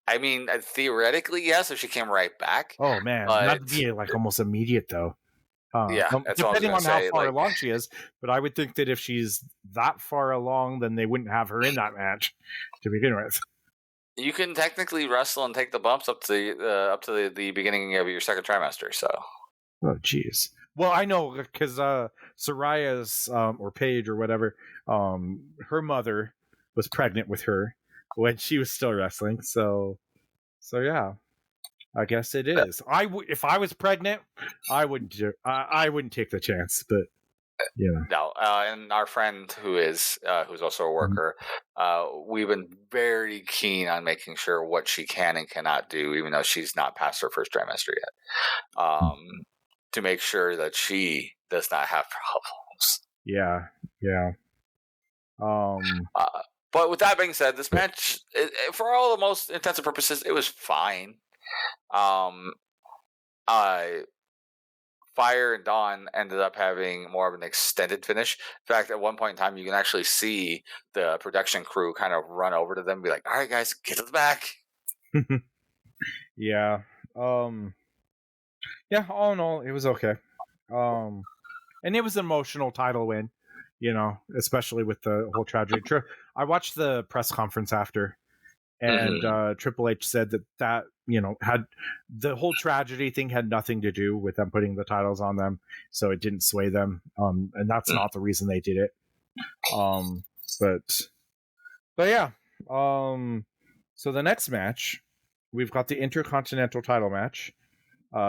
I mean, theoretically, yes, if she came right back. Oh man, that'd be like almost immediate though. Yeah, depending on how far along she is, but I would think that if she's that far along, then they wouldn't have her in that match to begin with. You can technically wrestle and take the bumps up to the beginning of your second trimester. So, oh jeez. Well, I know because Soraya's or Paige or whatever, her mother was pregnant with her when she was still wrestling. So yeah. I guess it is. If I was pregnant, I wouldn't take the chance. But yeah, no. And our friend who's also a worker, we've been very keen on making sure what she can and cannot do, even though she's not past her first trimester yet, to make sure that she does not have problems. Yeah. But with that being said, this match, for all the most intensive purposes, it was fine. Fire and Dawn ended up having more of an extended finish. In fact, at one point in time, you can actually see the production crew kind of run over to them and be like, all right, guys, get to the back. Yeah. Yeah, all in all, it was okay. And it was an emotional title win, especially with the whole tragedy. I watched the press conference after, and Triple H said that had the whole tragedy thing had nothing to do with them putting the titles on them, so it didn't sway them, and that's not the reason they did it. But yeah. So the next match, we've got the Intercontinental title match.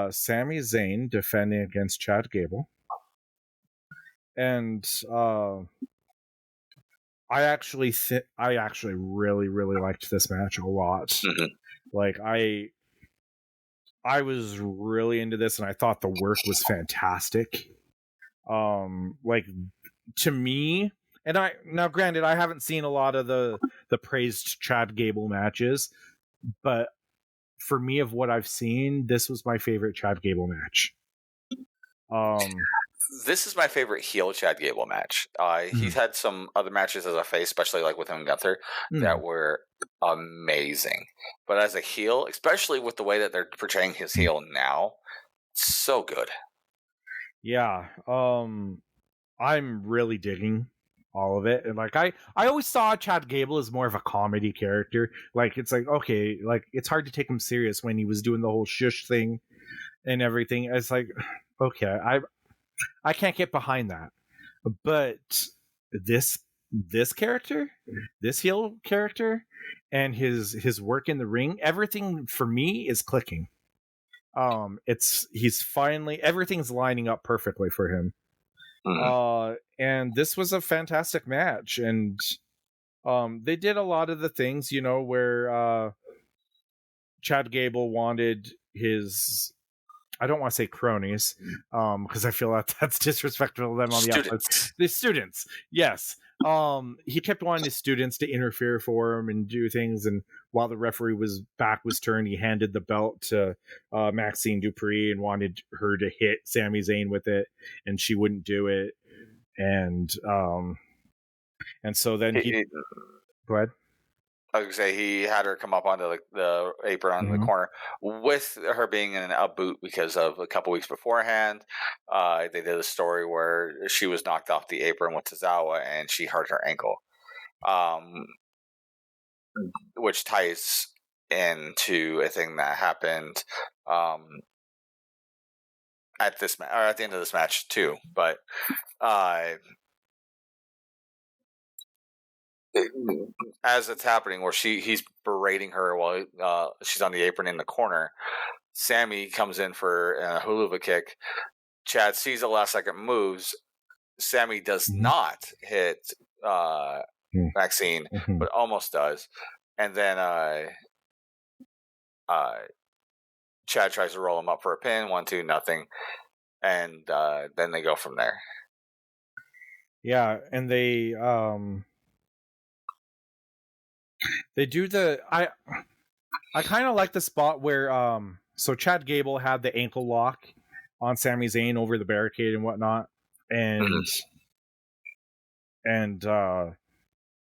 Sami Zayn defending against Chad Gable, and I actually really, really liked this match a lot. Like I was really into this, and I thought the work was fantastic. Like to me, and now granted, I haven't seen a lot of the praised Chad Gable matches, but for me, of what I've seen, this was my favorite Chad Gable match. This is my favorite heel Chad Gable match. He's had some other matches as a face, especially like with him and Gunther, that were amazing. But as a heel, especially with the way that they're portraying his heel now, so good. Yeah. I'm really digging all of it. And like I always saw Chad Gable as more of a comedy character. Like it's like, okay, like it's hard to take him serious when he was doing the whole shush thing and everything. It's like, okay, I can't get behind that. But this character, this heel character, and his work in the ring, everything for me is clicking. He's finally, everything's lining up perfectly for him. And this was a fantastic match, and they did a lot of the things, where Chad Gable wanted his, I don't want to say cronies, because I feel like that's disrespectful to them on the outside. The students, yes. He kept wanting his students to interfere for him and do things, and while the referee was turned, he handed the belt to Maxine Dupree and wanted her to hit Sami Zayn with it, and she wouldn't do it, and so then he go ahead. I was gonna say he had her come up onto the apron on the corner with her being in a boot because of a couple weeks beforehand. They did a story where she was knocked off the apron with Tozawa and she hurt her ankle, which ties into a thing that happened at the end of this match too. But as it's happening, where he's berating her while she's on the apron in the corner, Sammy comes in for a hula kick. Chad sees the last second moves. Sammy does not hit Maxine, but almost does. And then Chad tries to roll him up for a pin. 1-2, nothing. And then they go from there. Yeah, and they do I kind of like the spot where so Chad Gable had the ankle lock on Sami Zayn over the barricade and whatnot, and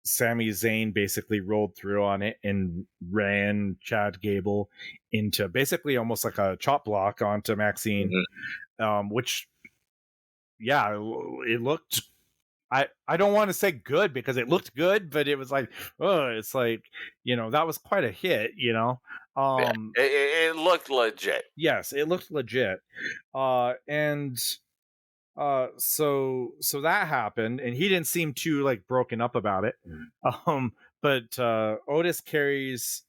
Sami Zayn basically rolled through on it and ran Chad Gable into basically almost like a chop block onto Maxine, which it looked, I don't want to say good because it looked good, but it was like, it's like, that was quite a hit, it looked legit. Yes, it looked legit. And so that happened, and he didn't seem too broken up about it. But Otis carries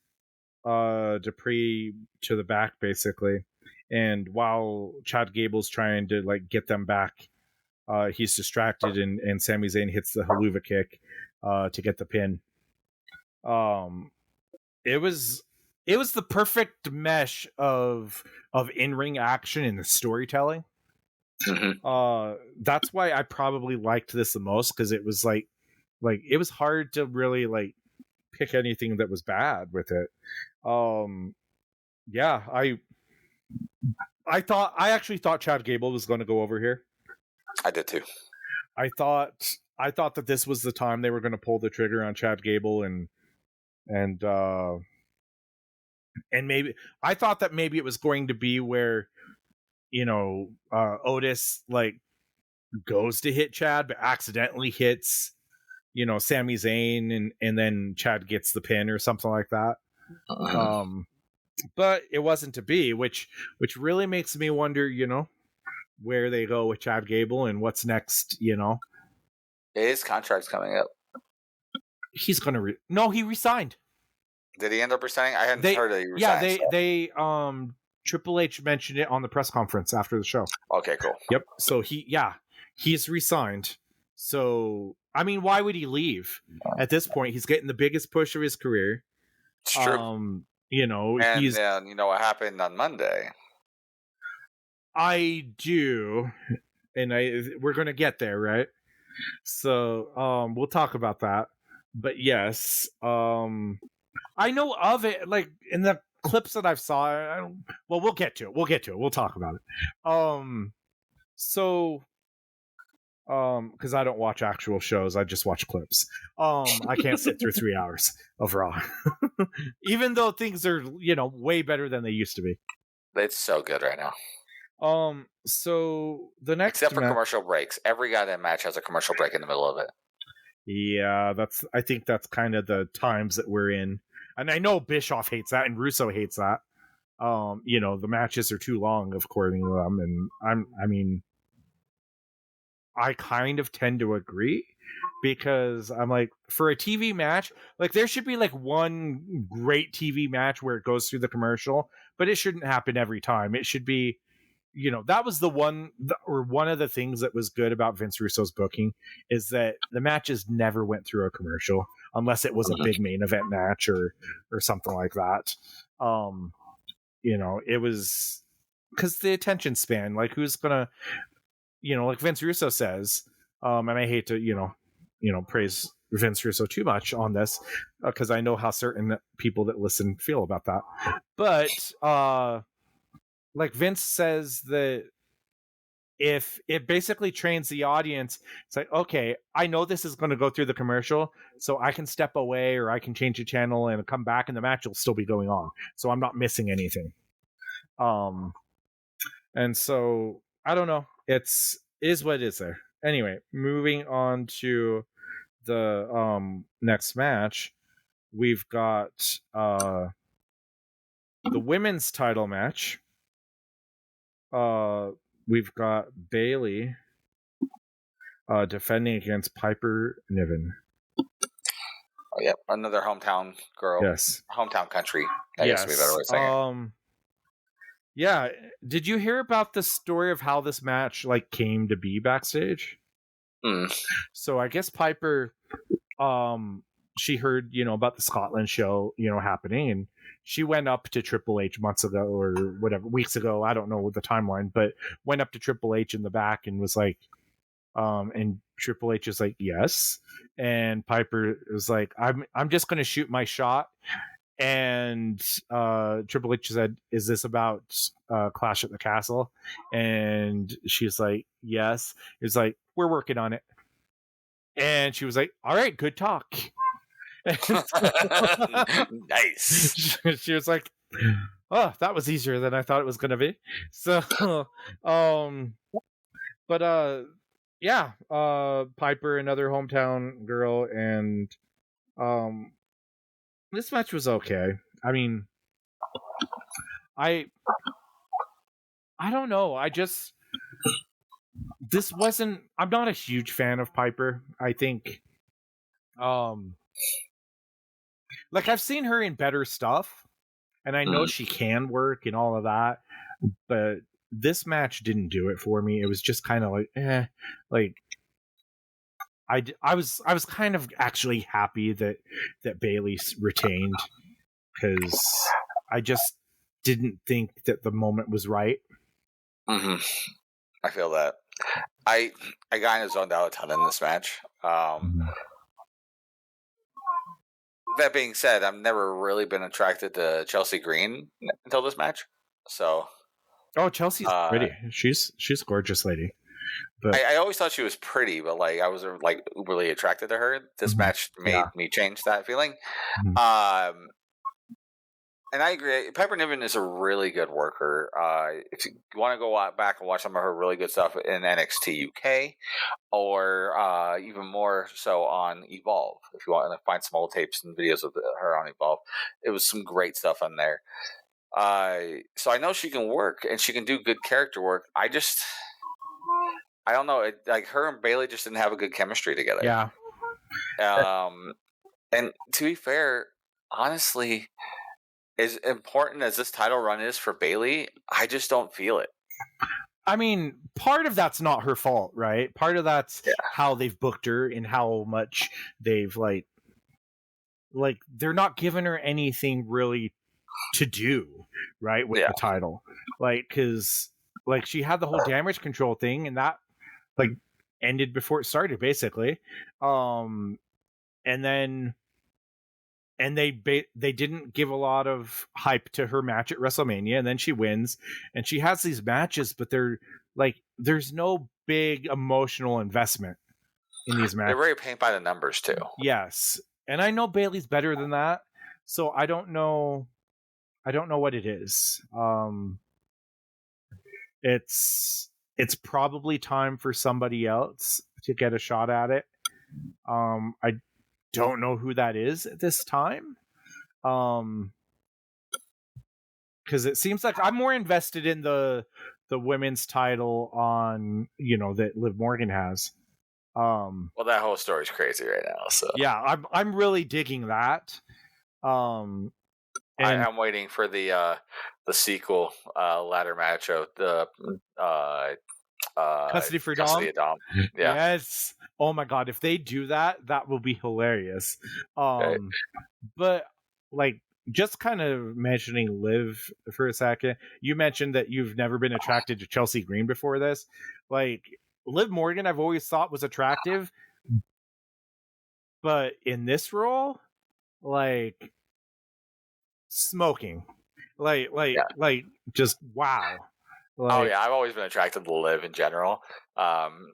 Dupree to the back basically, and while Chad Gable's trying to get them back, he's distracted, and Sami Zayn hits the haluva kick to get the pin. It was the perfect mesh of in-ring action and the storytelling. That's why I probably liked this the most, because it was like it was hard to really pick anything that was bad with it. I actually thought Chad Gable was going to go over here. I did too. I thought that this was the time they were going to pull the trigger on Chad Gable, and maybe I thought that maybe it was going to be where Otis goes to hit Chad but accidentally hits Sami Zayn, and then Chad gets the pin or something like that. But it wasn't to be, which really makes me wonder where they go with Chad Gable and what's next. His contract's coming up. He's gonna no, he resigned. Did he end up resigning? I hadn't heard that he resigned. Yeah, they Triple H mentioned it on the press conference after the show. Okay, cool. Yep. So he's resigned. So I mean, why would he leave at this point? He's getting the biggest push of his career. It's true. And you know what happened on Monday. I do, and we're gonna get there, right? So we'll talk about that. But yes, I know of it, in the clips that I've saw. We'll get to it. We'll talk about it. Because I don't watch actual shows, I just watch clips. I can't sit through 3 hours of Raw, even though things are way better than they used to be. It's so good right now. So the next, except for commercial breaks, every goddamn match has a commercial break in the middle of it. Yeah, I think that's kind of the times that we're in, and I know Bischoff hates that, and Russo hates that. The matches are too long, according to them, and I kind of tend to agree, because I'm like, for a TV match, like there should be like one great TV match where it goes through the commercial, but it shouldn't happen every time. It should be, that was one of the things that was good about Vince Russo's booking is that the matches never went through a commercial unless it was a big main event match or something like that. It was because the attention span, like who's gonna, like Vince Russo says, and I hate to, praise Vince Russo too much on this because I know how certain people that listen feel about that. But like Vince says that if it basically trains the audience, it's like, okay, I know this is going to go through the commercial, so I can step away or I can change the channel and come back and the match will still be going on. So I'm not missing anything. And so I don't know. Is what it is there. Anyway, moving on to the next match, we've got the women's title match. We've got Bayley defending against Piper Niven. Oh, yep, another hometown girl. Yes, hometown country. I guess we better way saying it. Yeah. Did you hear about the story of how this match like came to be backstage? So I guess Piper, she heard, about the Scotland show, happening, and she went up to Triple H months ago or whatever, weeks ago. I don't know the timeline, but went up to Triple H in the back and was like, and Triple H is like, yes. And Piper was like, I'm just going to shoot my shot. And Triple H said, is this about Clash at the Castle? And she's like, yes. He's like, we're working on it. And she was like, all right, good talk. Nice. She was like, oh, that was easier than I thought it was going to be. So, but yeah, Piper, another hometown girl, and this match was okay. I mean, I don't know. I'm not a huge fan of Piper. I think, like I've seen her in better stuff, and I know she can work and all of that, but this match didn't do it for me. It was just kind of like, like I was kind of actually happy that Bayley retained because I just didn't think that the moment was right. I feel that. I kind of zoned out a ton in this match. That being said, I've never really been attracted to Chelsea Green until this match. So, Chelsea's pretty. She's a gorgeous lady. But I always thought she was pretty, but like I was like uberly attracted to her. This match made me change that feeling. And I agree. Piper Niven is a really good worker. If you want to go back and watch some of her really good stuff in NXT UK, or even more so on Evolve, if you want to find some old tapes and videos of her on Evolve, it was some great stuff on there. So I know she can work and she can do good character work. I don't know. Like her and Bayley just didn't have a good chemistry together. Yeah. And to be fair, honestly, as important as this title run is for Bayley, I just don't feel it. I mean, part of that's not her fault, right? Part of that's how they've booked her and how much they've like they're not giving her anything really to do, right, with the title. Like, because like she had the whole damage control thing and that like ended before it started, basically. And then they didn't give a lot of hype to her match at WrestleMania, and then she wins, and she has these matches, but they're like there's no big emotional investment in these matches. They're very paint by the numbers too. Yes, and I know Bayley's better than that, so I don't know what it is. It's probably time for somebody else to get a shot at it. I don't know who that is at this time. Because it seems like I'm more invested in the women's title on, that Liv Morgan has. Well, that whole story's crazy right now. So yeah, I'm really digging that. And I'm waiting for the sequel ladder match of the Custody for Custody of Dom. Yeah. Yes. Oh my god, if they do that, that will be hilarious. Right. But like just kind of mentioning Liv for a second, you mentioned that you've never been attracted to Chelsea Green before this. Like Liv Morgan, I've always thought was attractive, but in this role, like smoking, like just wow. Oh yeah, I've always been attracted to Liv in general.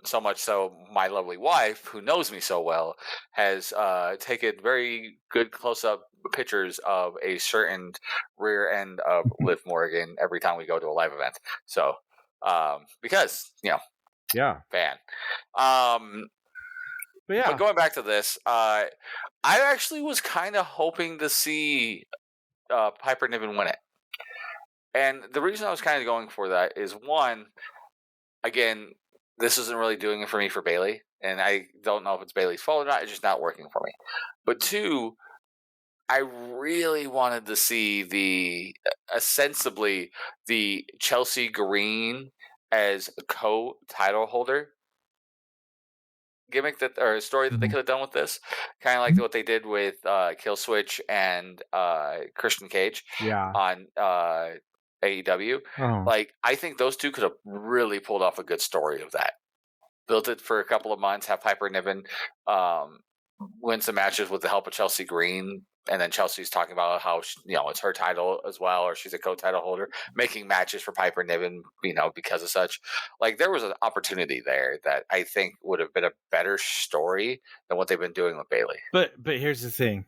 So much so, my lovely wife, who knows me so well, has taken very good close-up pictures of a certain rear end of Liv Morgan every time we go to a live event. So, because yeah, fan. But yeah, But going back to this, I actually was kind of hoping to see Piper Niven win it. And the reason I was kind of going for that is, one, again, this isn't really doing it for me for Bayley, and I don't know if it's Bayley's fault or not. It's just not working for me. But two, I really wanted to see the ostensibly the Chelsea Green as a co-title holder gimmick or story that they could have done with this, kind of like what they did with Killswitch and Christian Cage on AEW. Like, I think those two could have really pulled off a good story of that. Built it for a couple of months, have Piper Niven win some matches with the help of Chelsea Green, and then Chelsea's talking about how it's her title as well, or she's a co-title holder, making matches for Piper Niven, because of such. Like, there was an opportunity there that I think would have been a better story than what they've been doing with Bayley. But here's the thing.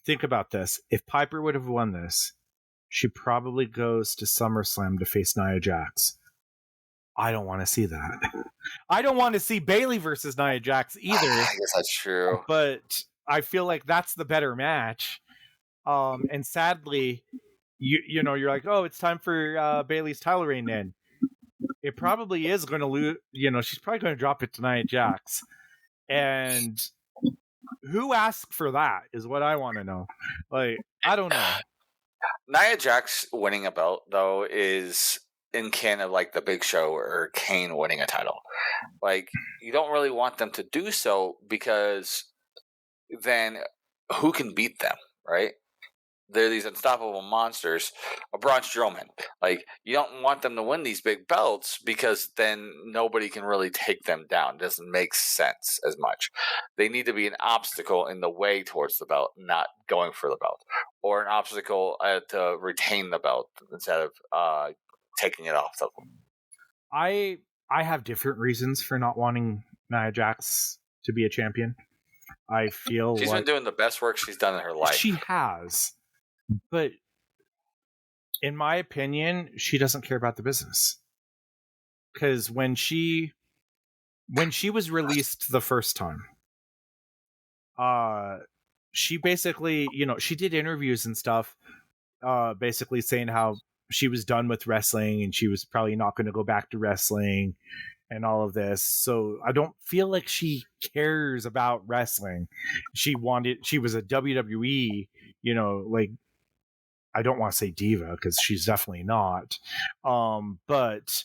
Think about this. If Piper would have won this, she probably goes to SummerSlam to face Nia Jax. I don't want to see that. I don't want to see Bayley versus Nia Jax either. I guess that's true. But I feel like that's the better match. And sadly, you're like, oh, it's time for Bayley's title reign then. It probably is going to lose. She's probably going to drop it to Nia Jax. And who asked for that is what I want to know. Like, I don't know. Nia Jax winning a belt, though, is in kin of like the Big Show or Kane winning a title. Like, you don't really want them to do so, because then who can beat them, right? They're these unstoppable monsters. A Braun Strowman. Like, you don't want them to win these big belts, because then nobody can really take them down. It doesn't make sense as much. They need to be an obstacle in the way towards the belt, not going for the belt, or an obstacle to retain the belt instead of taking it off of them. I have different reasons for not wanting Nia Jax to be a champion. I feel she's been doing the best work she's done in her life. She has. But in my opinion, she doesn't care about the business. Because when she was released the first time, she basically, she did interviews and stuff, basically saying how she was done with wrestling and she was probably not going to go back to wrestling and all of this. So I don't feel like she cares about wrestling. She was a WWE, like, I don't want to say diva, because she's definitely not. But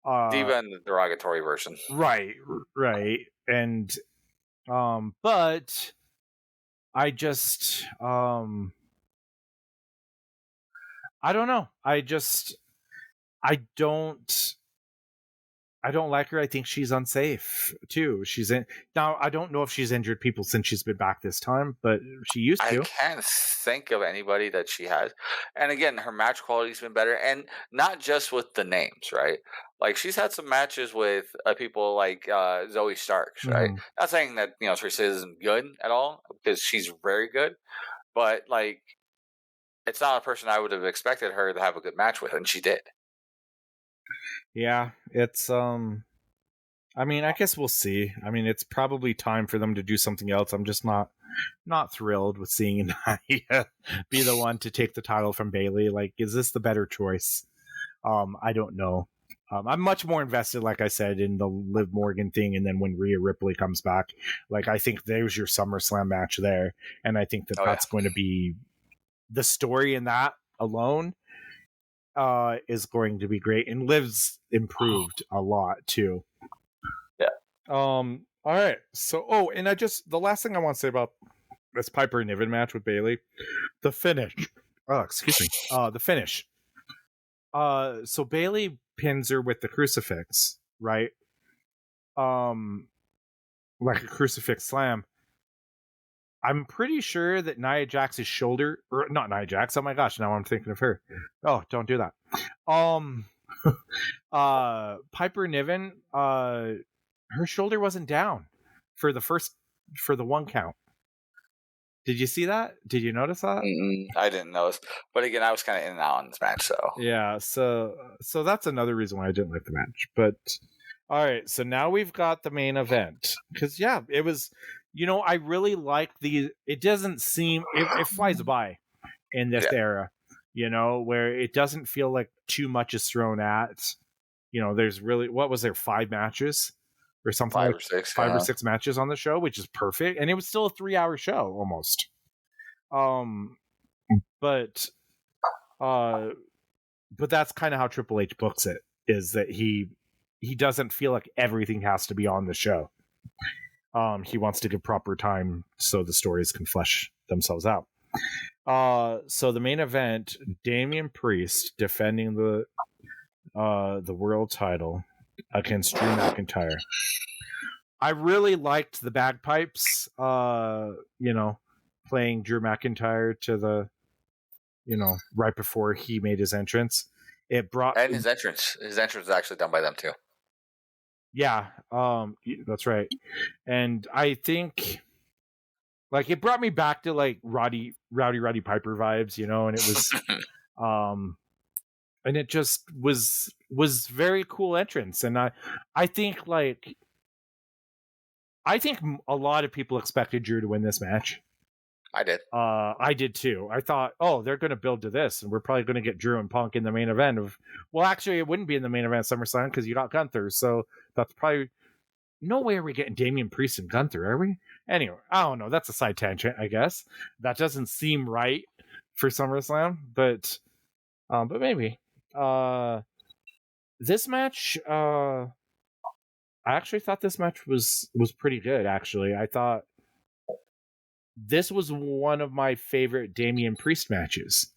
diva in the derogatory version. Right. And but I just I don't know. I don't like her. I think she's unsafe too. Now. I don't know if she's injured people since she's been back this time, but she used to. I can't think of anybody that she has. And again, her match quality's been better, and not just with the names, right? Like, she's had some matches with people like Zoe Starks, right? Not saying that Trish isn't good at all, because she's very good, but like, it's not a person I would have expected her to have a good match with, and she did. Yeah, it's I mean, I guess we'll see. I mean, it's probably time for them to do something else. I'm just not thrilled with seeing Nia be the one to take the title from Bayley. Like, is this the better choice? I don't know. I'm much more invested, like I said, in the Liv Morgan thing, and then when Rhea Ripley comes back, like I think there's your SummerSlam match there, and I think that that's going to be the story in that alone is going to be great, and Liv's improved a lot too. Yeah. All right. So, and the last thing I want to say about this Piper Niven match with Bayley, the finish. Oh, excuse me. The finish. So Bayley pins her with the crucifix, right? Like a crucifix slam. I'm pretty sure that Nia Jax's shoulder, or not Nia Jax. Oh my gosh! Now I'm thinking of her. Oh, don't do that. Piper Niven, her shoulder wasn't down for the 1 count. Did you see that? Did you notice that? I didn't notice, but again, I was kind of in and out on this match, so yeah. So that's another reason why I didn't like the match. But all right, so now we've got the main event because it was. I really like the. It doesn't seem it flies by in this era, where it doesn't feel like too much is thrown at. There's really what was there 5 matches or something 5 or 6, 5 or 6 matches on the show, which is perfect, and it was still a 3-hour show almost. But that's kind of how Triple H books it, is that he doesn't feel like everything has to be on the show. He wants to give proper time so the stories can flesh themselves out. So the main event, Damian Priest defending the world title against Drew McIntyre. I really liked the bagpipes, playing Drew McIntyre to the, right before he made his entrance. And his entrance is actually done by them too. Yeah, that's right. And I think, like, it brought me back to like Rowdy Piper vibes, and it was, and it just was very cool entrance. And I think a lot of people expected Drew to win this match. I did. I did too. I thought, they're going to build to this, and we're probably going to get Drew and Punk in the main event of. Well, actually, it wouldn't be in the main event of SummerSlam because you got Gunther, so that's probably no way are we getting Damian Priest and Gunther, are we? Anyway, I don't know. That's a side tangent, I guess. That doesn't seem right for SummerSlam, but maybe. This match, I actually thought this match was pretty good. Actually, I thought this was one of my favorite Damian Priest matches.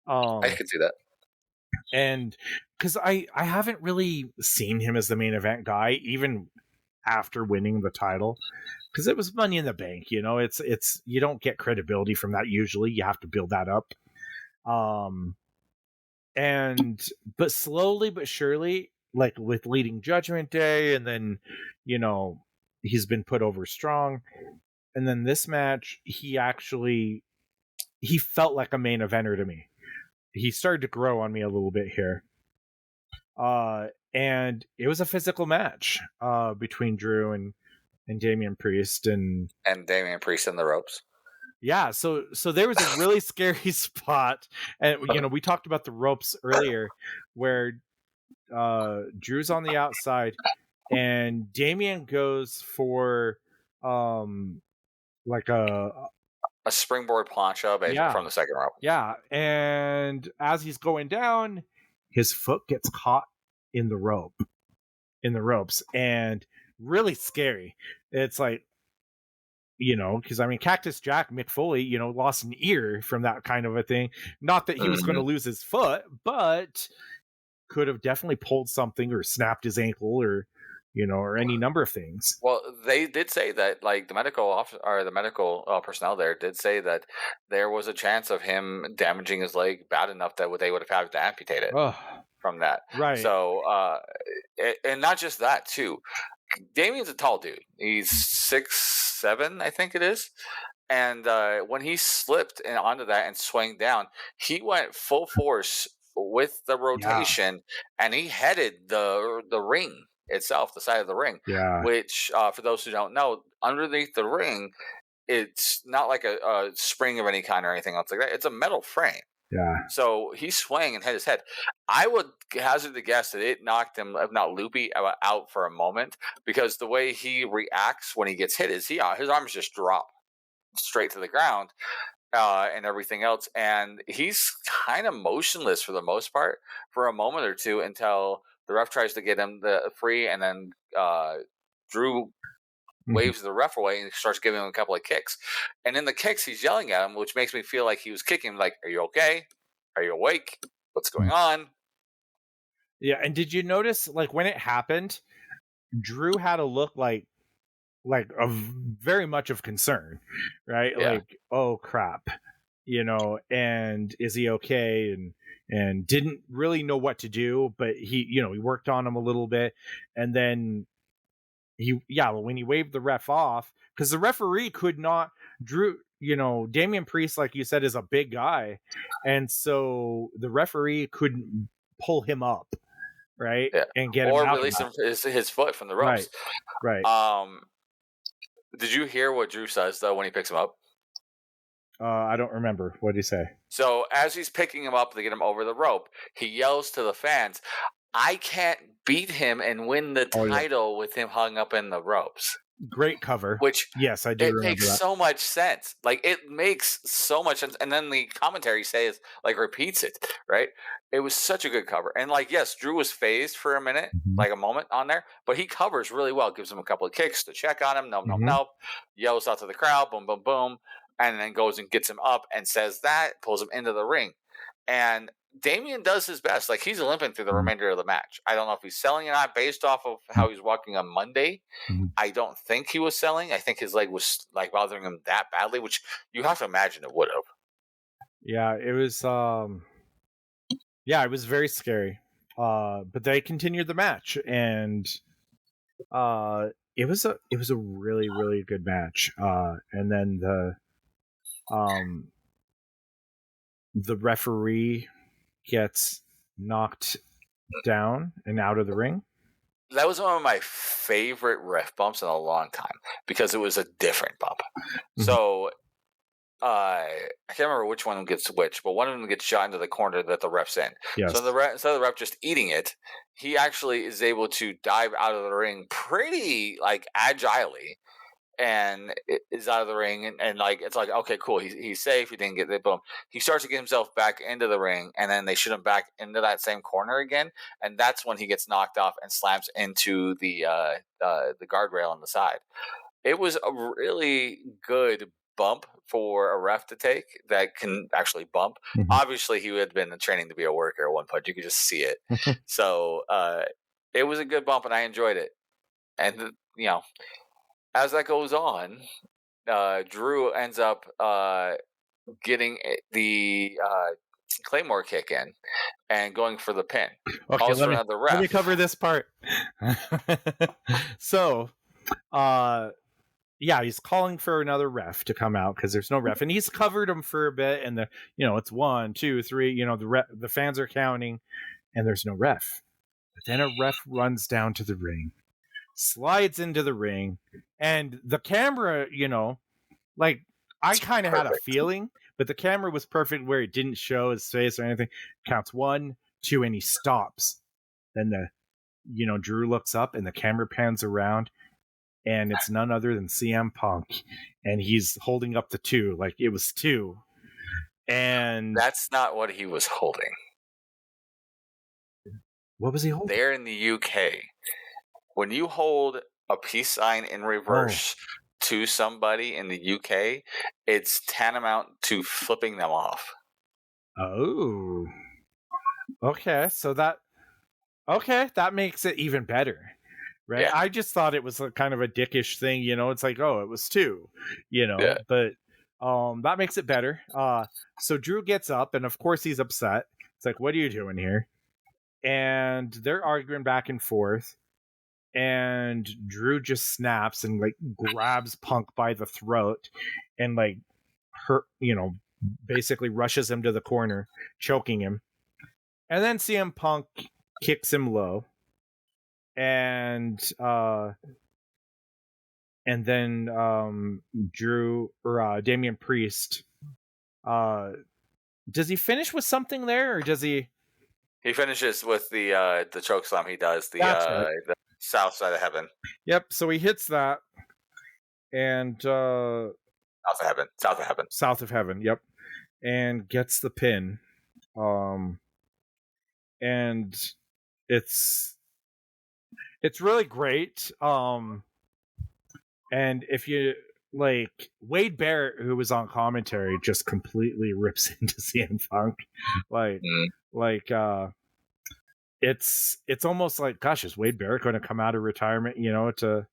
I could see that. And because I haven't really seen him as the main event guy, even after winning the title, because it was Money in the Bank. It's you don't get credibility from that usually. You have to build that up. But slowly but surely, like with leading Judgment Day, and then he's been put over strong. And then this match, he felt like a main eventer to me. He started to grow on me a little bit here. And it was a physical match between Drew and Damian Priest. And Damian Priest in the ropes. Yeah, so there was a really scary spot. And, we talked about the ropes earlier where Drew's on the outside and Damian goes for like a springboard plancha basically from the second rope. Yeah, and as he's going down, his foot gets caught in the ropes, and really scary. It's like, because Cactus Jack Mick Foley, lost an ear from that kind of a thing. Not that he was going to lose his foot, but could have definitely pulled something or snapped his ankle or any number of things. Well, they did say that, like, the medical officer or the medical personnel there did say that there was a chance of him damaging his leg bad enough that they would have had to amputate it from that. Right. So, and not just that too. Damian's a tall dude. He's 6'7", I think it is. And when he slipped onto that and swung down, he went full force with the rotation, and he headed the ring itself, the side of the ring, which for those who don't know, underneath the ring, it's not like a spring of any kind or anything else like that. It's a metal frame. Yeah. So he swung and hit his head. I would hazard the guess that it knocked him, if not loopy, out for a moment, because the way he reacts when he gets hit is his arms just drop straight to the ground, and everything else, and he's kind of motionless for the most part for a moment or two until the ref tries to get him the free, and then Drew waves the ref away and starts giving him a couple of kicks. And in the kicks, he's yelling at him, which makes me feel like he was kicking him like, "Are you okay? Are you awake? What's going on?" Yeah, and did you notice, like, when it happened, Drew had a look like a very much of concern, right? Yeah. Like, oh crap, and is he okay? And didn't really know what to do, but he worked on him a little bit, and then when he waved the ref off, because the referee could not. Drew, Damian Priest, like you said, is a big guy, and so the referee couldn't pull him up, right? Yeah. And get him Or out release his foot from the ropes. Right. Did you hear what Drew says though when he picks him up? I don't remember. What did he say? So as he's picking him up to get him over the rope, he yells to the fans, "I can't beat him and win the title with him hung up in the ropes." Great cover. Which, yes, I do it remember makes that. so much sense. Like, it makes so much sense. And then the commentary says, like, repeats it, right? It was such a good cover. And, like, yes, Drew was phased for a minute, like a moment on there, but he covers really well. Gives him a couple of kicks to check on him. Nope. Yells out to the crowd. Boom, boom, boom. And then goes and gets him up and says that, pulls him into the ring. And Damian does his best. Like, he's limping through the remainder of the match. I don't know if he's selling or not based off of how he's walking on Monday. I don't think he was selling. I think his leg was like bothering him that badly, which you have to imagine it would have. Yeah, it was. It was very scary. But they continued the match, and it was a really, really good match. And then the referee gets knocked down and out of the ring. That was one of my favorite ref bumps in a long time because it was a different bump. So I can't remember which one gets which, but one of them gets shot into the corner that the ref's in. Yes. So instead of the ref just eating it, he actually is able to dive out of the ring pretty like agilely, and is out of the ring, and like it's like, okay, cool, he's safe. He didn't get the boom. He starts to get himself back into the ring, and then they shoot him back into that same corner again, and that's when he gets knocked off and slams into the guardrail on the side. It was a really good bump for a ref to take that can actually bump. Obviously, he had been training to be a worker at one point. You could just see it. So it was a good bump, and I enjoyed it. And as that goes on, Drew ends up getting the Claymore kick in and going for the pin. Okay, let me cover this part. So, he's calling for another ref to come out because there's no ref, and he's covered him for a bit, and it's 1, 2, 3. The fans are counting, and there's no ref. But then a ref runs down to the ring, slides into the ring, and the camera, like, I kind of had a feeling, but the camera was perfect where it didn't show his face or anything. Counts 1, 2, and he stops. Then Drew looks up and the camera pans around, and it's none other than CM Punk, and he's holding up the 2 like it was 2. And that's not what he was holding. What was he holding? There in the UK, when you hold a peace sign in reverse to somebody in the UK, it's tantamount to flipping them off. Oh. Okay, so that makes it even better. Right? Yeah. I just thought it was a kind of a dickish thing, it's like, oh, it was 2, but that makes it better. So Drew gets up, and of course he's upset. It's like, what are you doing here? And they're arguing back and forth, and Drew just snaps and like grabs Punk by the throat and like basically rushes him to the corner, choking him. And then CM Punk kicks him low. And then Drew or Damian Priest Does he finish with something there, or does he? He finishes with the chokeslam. He does That's right. the south side of heaven. Yep. So he hits that, and South of heaven. South of heaven. south of heaven. Yep, and gets the pin. And it's really great. And if you like, Wade Barrett, who was on commentary, just completely rips into CM Punk. It's almost like, gosh, is Wade Barrett going to come out of retirement, to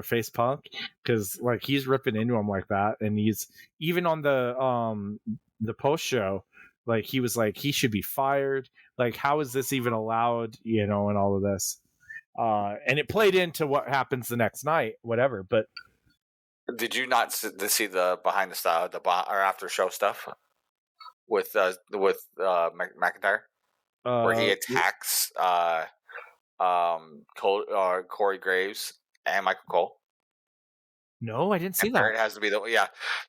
face Punk? Because like he's ripping into him like that, and he's even on the post show, like he was like he should be fired. Like, how is this even allowed? And all of this, and it played into what happens the next night, whatever. But did you not see the behind the style, or after show stuff with McIntyre? Where he attacks Corey Graves and Michael Cole. No, I didn't see that. It has to be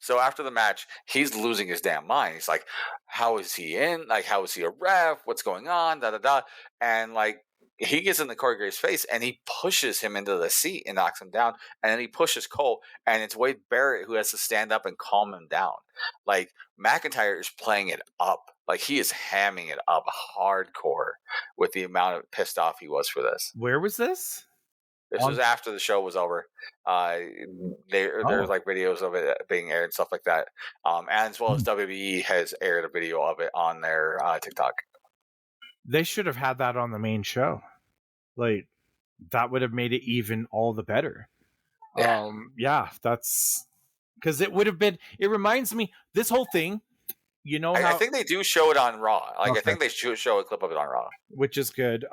So after the match, he's losing his damn mind. He's like, "How is he in? Like, how is he a ref? What's going on? Da da da." And like, he gets in the Corey Graves' face and he pushes him into the seat and knocks him down. And then he pushes Cole, and it's Wade Barrett who has to stand up and calm him down. Like, McIntyre is playing it up. Like, he is hamming it up hardcore with the amount of pissed off he was for this. Where was this? This was after the show was over. There's like videos of it being aired and stuff like that. And as well as WWE has aired a video of it on their TikTok. They should have had that on the main show. Like, that would have made it even all the better. Yeah. That's because it would have been. It reminds me, this whole thing. I think they do show it on Raw. Like, okay. I think they show a clip of it on Raw, which is good.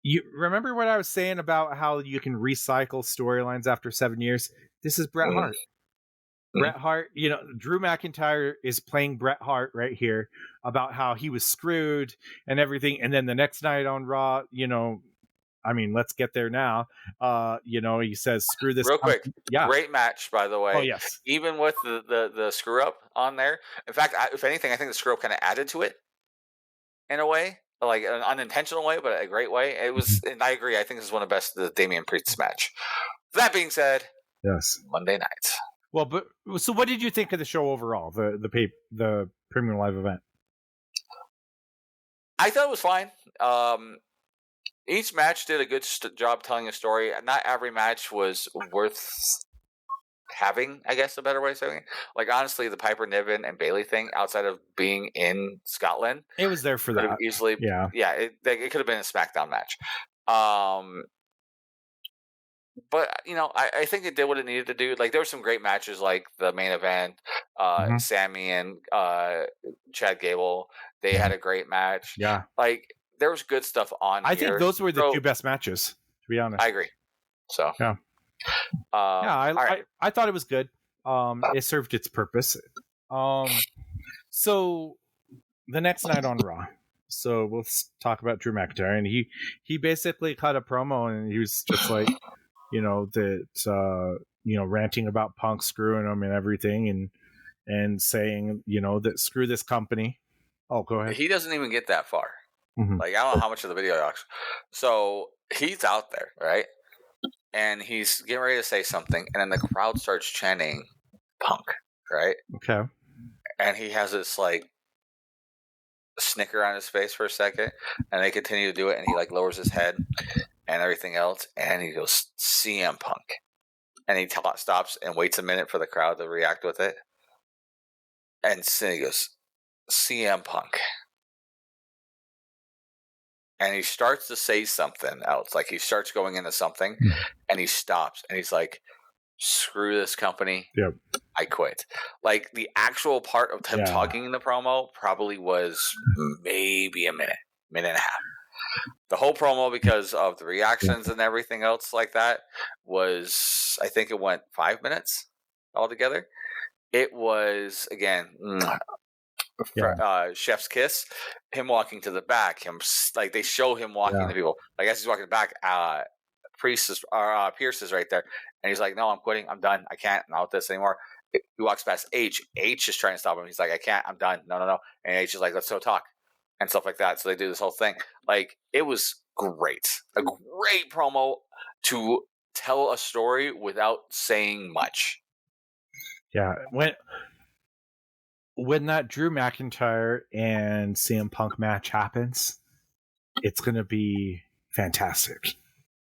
You remember what I was saying about how you can recycle storylines after 7 years? This is Bret Hart. Bret Hart, Drew McIntyre is playing Bret Hart right here about how he was screwed and everything. And then the next night on Raw, let's get there now. He says, screw this. Real quick. Yeah. Great match, by the way. Oh, yes. Even with the screw up on there. In fact, if anything, I think the screw up kind of added to it in a way. Like an unintentional way, but a great way. It was, and I agree. I think this is one of the best, the Damian Priest match. That being said, yes, Monday nights. Well, but so what did you think of the show overall? The Premium Live event. I thought it was fine. Each match did a good job telling a story. Not every match was worth having, I guess, a better way of saying it. Like, honestly, the Piper Niven and Bayley thing, outside of being in Scotland, it was there for that. Easily, it could have been a SmackDown match. But I think it did what it needed to do. Like, there were some great matches, like the main event, Sammy and Chad Gable. They had a great match. Yeah, like there was good stuff on. I think those were the two best matches. To be honest, I agree. So yeah. I thought it was good. It served its purpose. So the next night on Raw. So we'll talk about Drew McIntyre, and he basically cut a promo, and he was just like, ranting about Punk screwing him and everything, and saying, that screw this company. Oh, go ahead. He doesn't even get that far. Mm-hmm. Like, I don't know how much of the video actually. So he's out there, right? And he's getting ready to say something, and then the crowd starts chanting Punk, right? Okay. And he has this like snicker on his face for a second, and they continue to do it, and he like lowers his head and everything else, and he goes, CM Punk. And he stops and waits a minute for the crowd to react with it. And then he goes, CM Punk. And he starts to say something else. Like, he starts going into something, and he stops, and he's like, screw this company. Yep. I quit. Like, the actual part of him talking in the promo probably was maybe a minute and a half. The whole promo, because of the reactions and everything else like that, was, I think it went 5 minutes altogether. It was, again, chef's kiss. Him walking to the back. They show him walking to people. Like, as he's walking back, Pierce is right there, and he's like, "No, I'm quitting. I'm done. I can't. Not with this anymore." He walks past H. H is trying to stop him. He's like, I can't. I'm done. No. And H is like, let's go talk and stuff like that. So they do this whole thing. Like, it was great. A great promo to tell a story without saying much. Yeah. When that Drew McIntyre and CM Punk match happens, it's going to be fantastic.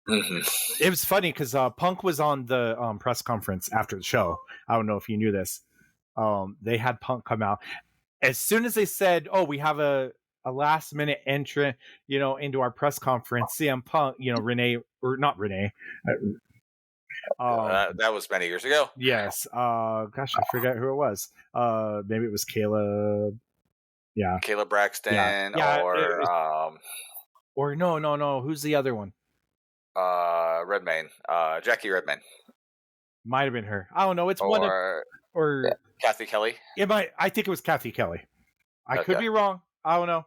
Mm-hmm. It was funny because Punk was on the press conference after the show. I don't know if you knew this. They had Punk come out. As soon as they said, "Oh, we have a last minute entrant, into our press conference," CM Punk, Renee or not Renee. That was many years ago. Yes. Gosh, I forget who it was. Maybe it was Kayla. Yeah. Kayla Braxton, Yeah, or no. Who's the other one? Redmayne, Jackie Redmayne. Might have been her. I don't know. It's one of Kathy Kelly. I think it was Kathy Kelly. I could be wrong. I don't know.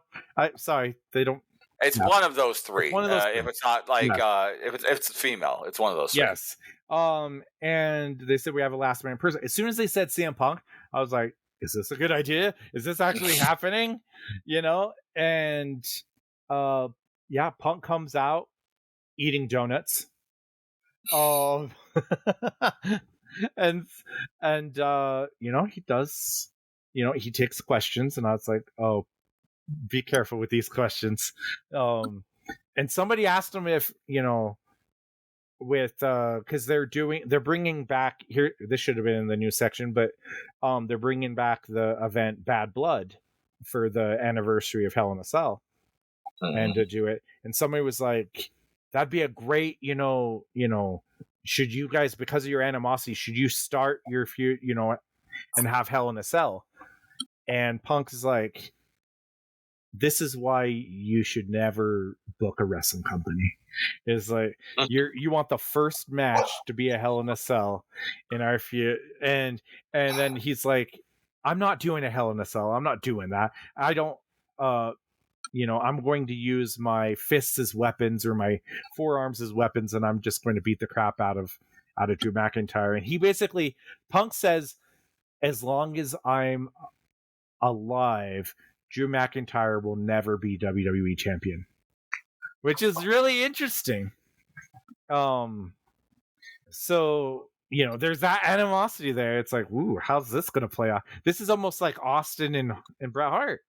Sorry, they don't. It's one of those three. It's one of those if it's not like if it's female, it's one of those three. Yes. And they said we have a last minute person. As soon as they said CM Punk, I was like, is this a good idea? Is this actually happening? And Punk comes out eating donuts. And he does, he takes questions, and I was like, oh, be careful with these questions. And somebody asked him if, because they're bringing back here, this should have been in the news section, but they're bringing back the event Bad Blood for the anniversary of Hell in a Cell. And to do it, and somebody was like, that'd be a great, should you guys, because of your animosity, should you start your feud, and have Hell in a Cell? And Punk is like, this is why you should never book a wrestling company. Is like, you want the first match to be a Hell in a Cell in our feud, and then he's like, I'm not doing a Hell in a Cell. I'm not doing that. I don't. I'm going to use my fists as weapons or my forearms as weapons, and I'm just going to beat the crap out of Drew McIntyre. And he basically, Punk says, as long as I'm alive, Drew McIntyre will never be WWE champion, which is really interesting. So, there's that animosity there. It's like, ooh, how's this going to play out? This is almost like Austin and Bret Hart.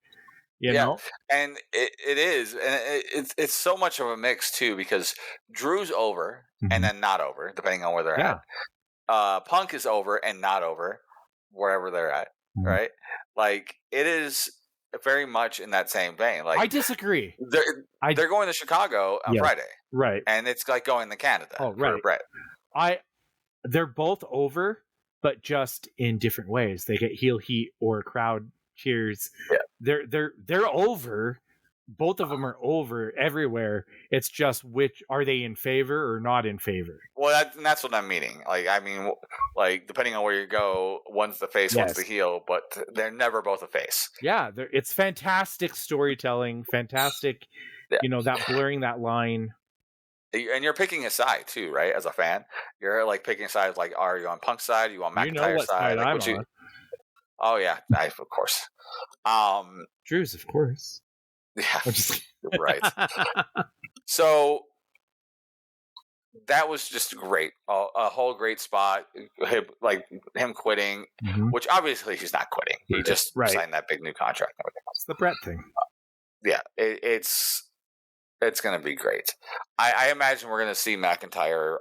You know? And it is, and it's so much of a mix too, because Drew's over and then not over, depending on where they're at. Punk is over and not over, wherever they're at, right? Like, it is very much in that same vein. Like, I disagree. They're going to Chicago on Friday, right? And it's like going to Canada. Oh, right. For Brett. They're both over, but just in different ways. They get heel heat or crowd cheers. They're over. Both of them are over everywhere. It's just, which are they in favor or not in favor? Well, that's what I'm meaning. Like, I mean, like, depending on where you go, one's the face, one's the heel, but they're never both a face. Yeah, it's fantastic storytelling, fantastic. That blurring that line. And you're picking a side too, right? As a fan, you're like picking sides. Like, are you on Punk's side? You on McIntyre's side? Like, I'm on. Oh yeah, of course. Drew's, of course. Yeah, right. So that was just great. A whole great spot. Him quitting, which obviously he's not quitting. He just signed that big new contract. It's the Brett thing. Yeah, it's going to be great. I imagine we're going to see McIntyre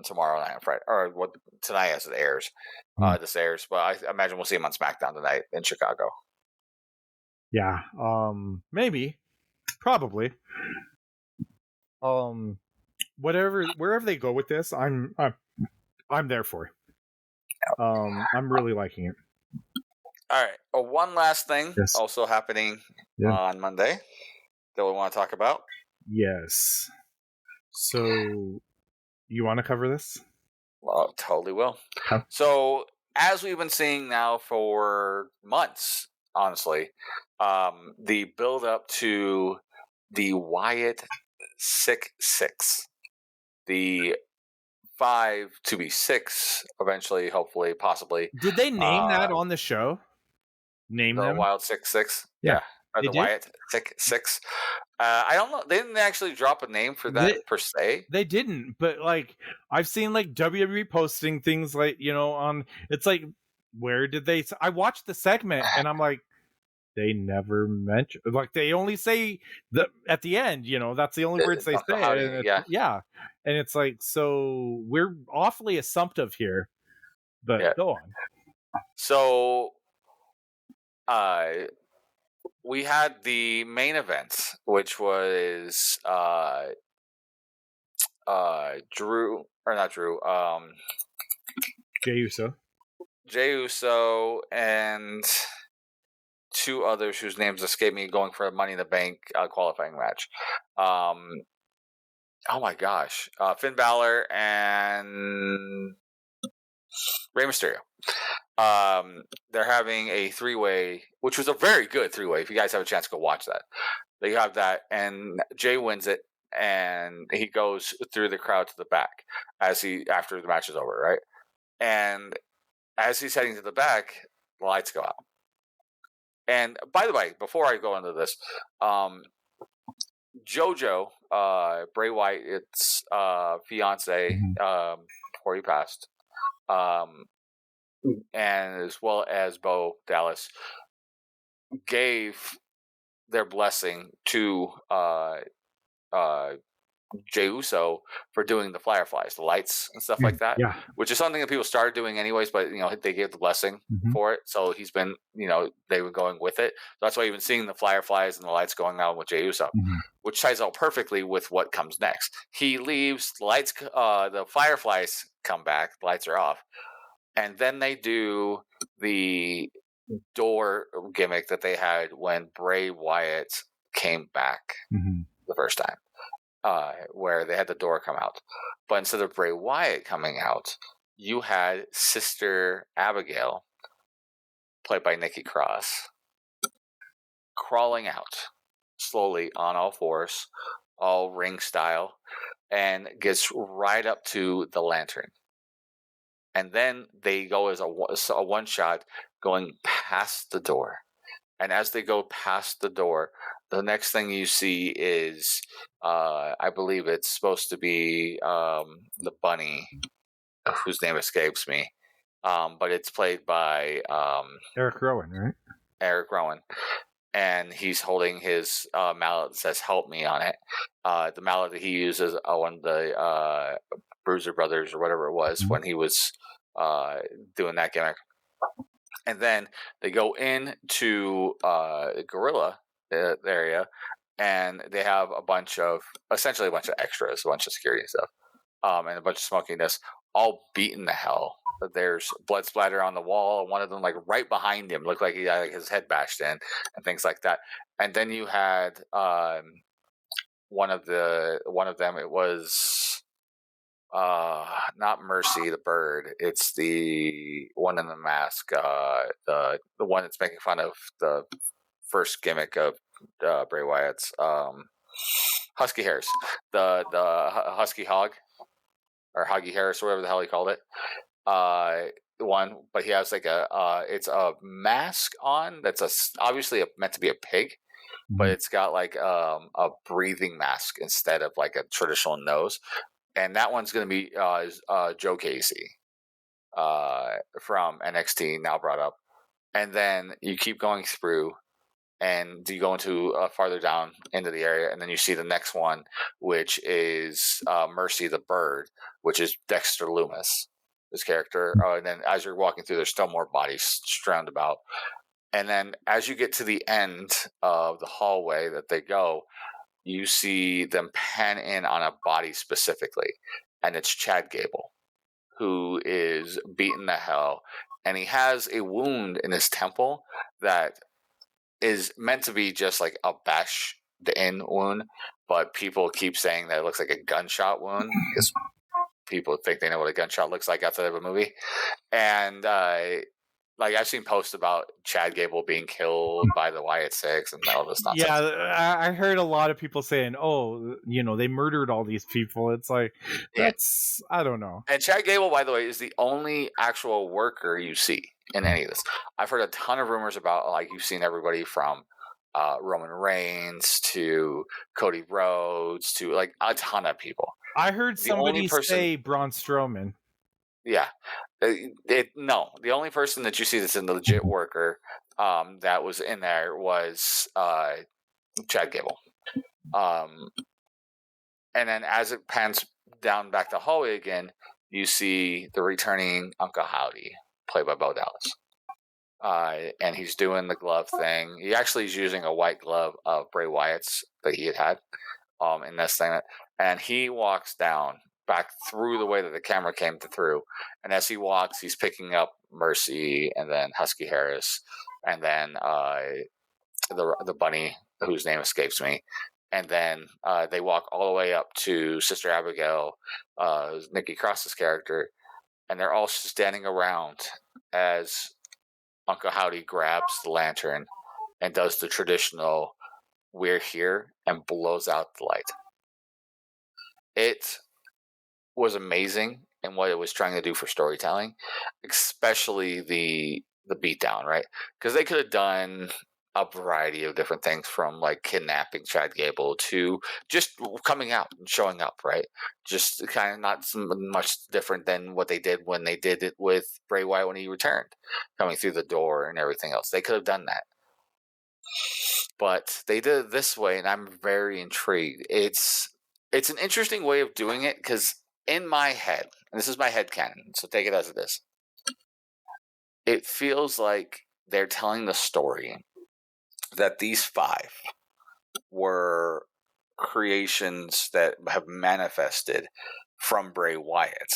tomorrow night on Friday, or tonight as it airs. This airs, but I imagine we'll see him on SmackDown tonight in Chicago. Yeah, maybe, probably. Wherever they go with this, I'm there for it. I'm really liking it. All right. One last thing also happening on Monday that we want to talk about. Yes. So, you want to cover this? Well, totally will. Huh? So, as we've been seeing now for months, honestly, the build up to the Wyatt Sick Six, the 5 to be 6 eventually, hopefully, possibly. Did they name that on the show? Name The them? Wild 6-6? Yeah. Or They the did? Wyatt 6. I don't know. They didn't actually drop a name for that per se. They didn't, but like I've seen like WWE posting things like, on it's like, where did they I watched the segment and I'm like, they never mention, like they only say at the end, that's the only words they Uncle say. Howdy, And yeah. And it's like, so we're awfully assumptive here, but go on. So we had the main event, which was Drew, or not Drew, Jey Uso and two others whose names escape me, going for a Money in the Bank qualifying match. Oh my gosh, Finn Balor and Rey Mysterio. They're having a 3-way, which was a very good 3-way. If you guys have a chance, go watch that. They have that, and Jay wins it, and he goes through the crowd to the back after the match is over, right? And as he's heading to the back, the lights go out. And by the way, before I go into this, JoJo, Bray Wyatt's fiance, before he passed, and as well as Bo Dallas, gave their blessing to Jey Uso for doing the fireflies, the lights and stuff like that, which is something that people started doing anyways, but they gave the blessing for it, so he's been, they were going with it. So that's why you've been seeing the fireflies and the lights going out with Jey Uso, which ties out perfectly with what comes next. He leaves, the lights, the fireflies come back, the lights are off, and then they do the door gimmick that they had when Bray Wyatt came back the first time. Where they had the door come out. But instead of Bray Wyatt coming out, you had Sister Abigail, played by Nikki Cross, crawling out slowly on all fours, all ring style, and gets right up to the lantern. And then they go as a one shot going past the door. And as they go past the door, the next thing you see is, I believe it's supposed to be the bunny, whose name escapes me, but it's played by Eric Rowan, right? Eric Rowan, and he's holding his mallet that says "Help Me" on it. The mallet that he uses on the Bruiser Brothers or whatever it was when he was doing that gimmick. And then they go into Gorilla area, and they have essentially a bunch of extras, a bunch of security and stuff, and a bunch of smokiness, all beaten to hell. There's blood splatter on the wall, and one of them, like right behind him, looked like he had his head bashed in, and things like that. And then you had one of them. It was not Mercy the bird. It's the one in the mask. The one that's making fun of the first gimmick of Bray Wyatt's Husky Harris, the Husky Hog or Hoggy Harris, or whatever the hell he called it. One, but he has like it's a mask on that's obviously meant to be a pig, but it's got like a breathing mask instead of like a traditional nose. And that one's going to be Joe Casey from NXT, now brought up. And then you keep going through, and you go into farther down into the area, and then you see the next one, which is Mercy the Bird, which is Dexter Lumis, his character. And then as you're walking through, there's still more bodies strewn about. And then as you get to the end of the hallway that they go, you see them pan in on a body specifically, and it's Chad Gable, who is beaten to hell, and he has a wound in his temple that is meant to be just like a bash the in wound, but people keep saying that it looks like a gunshot wound because people think they know what a gunshot looks like outside of a movie. And Like, I've seen posts about Chad Gable being killed by the Wyatt Six and all this nonsense. Yeah, I heard a lot of people saying, "Oh, they murdered all these people." It's like that's I don't know. And Chad Gable, by the way, is the only actual worker you see in any of this. I've heard a ton of rumors about, like, you've seen everybody from Roman Reigns to Cody Rhodes to, like, a ton of people. I heard somebody say Braun Strowman. Yeah. No, the only person that you see that's a legit worker that was in there was Chad Gable. And then as it pans down back the hallway again, you see the returning Uncle Howdy, played by Bo Dallas. And he's doing the glove thing. He actually is using a white glove of Bray Wyatt's that he had in this thing. And he walks down back through the way that the camera came through. And as he walks, he's picking up Mercy and then Husky Harris and then the bunny whose name escapes me. And then they walk all the way up to Sister Abigail, Nikki Cross's character, and they're all standing around as Uncle Howdy grabs the lantern and does the traditional "we're here" and blows out the light. It was amazing in what it was trying to do for storytelling, especially the beatdown, right? Because they could have done a variety of different things, from like kidnapping Chad Gable to just coming out and showing up, right? Just kind of not much different than what they did when they did it with Bray Wyatt when he returned, coming through the door and everything else. They could have done that, but they did it this way, and I'm very intrigued. It's an interesting way of doing it, because in my head, and this is my headcanon, so take it as it is, it feels like they're telling the story that these 5 were creations that have manifested from Bray Wyatt.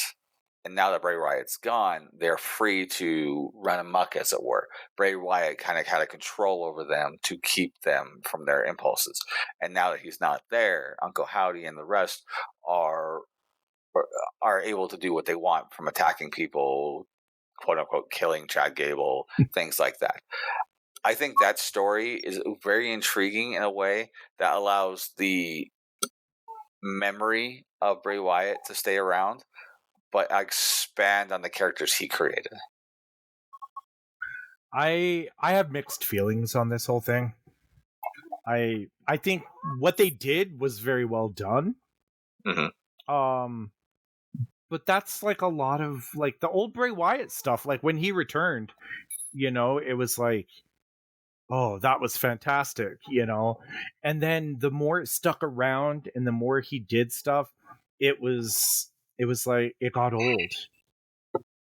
And now that Bray Wyatt's gone, they're free to run amok, as it were. Bray Wyatt kind of had a control over them to keep them from their impulses. And now that he's not there, Uncle Howdy and the rest are able to do what they want, from attacking people, quote unquote, killing Chad Gable, things like that. I think that story is very intriguing in a way that allows the memory of Bray Wyatt to stay around, but expand on the characters he created. I have mixed feelings on this whole thing. I think what they did was very well done. Mm-hmm. But that's like a lot of like the old Bray Wyatt stuff. Like when he returned, it was like, oh, that was fantastic, and then the more it stuck around and the more he did stuff, it was like it got old,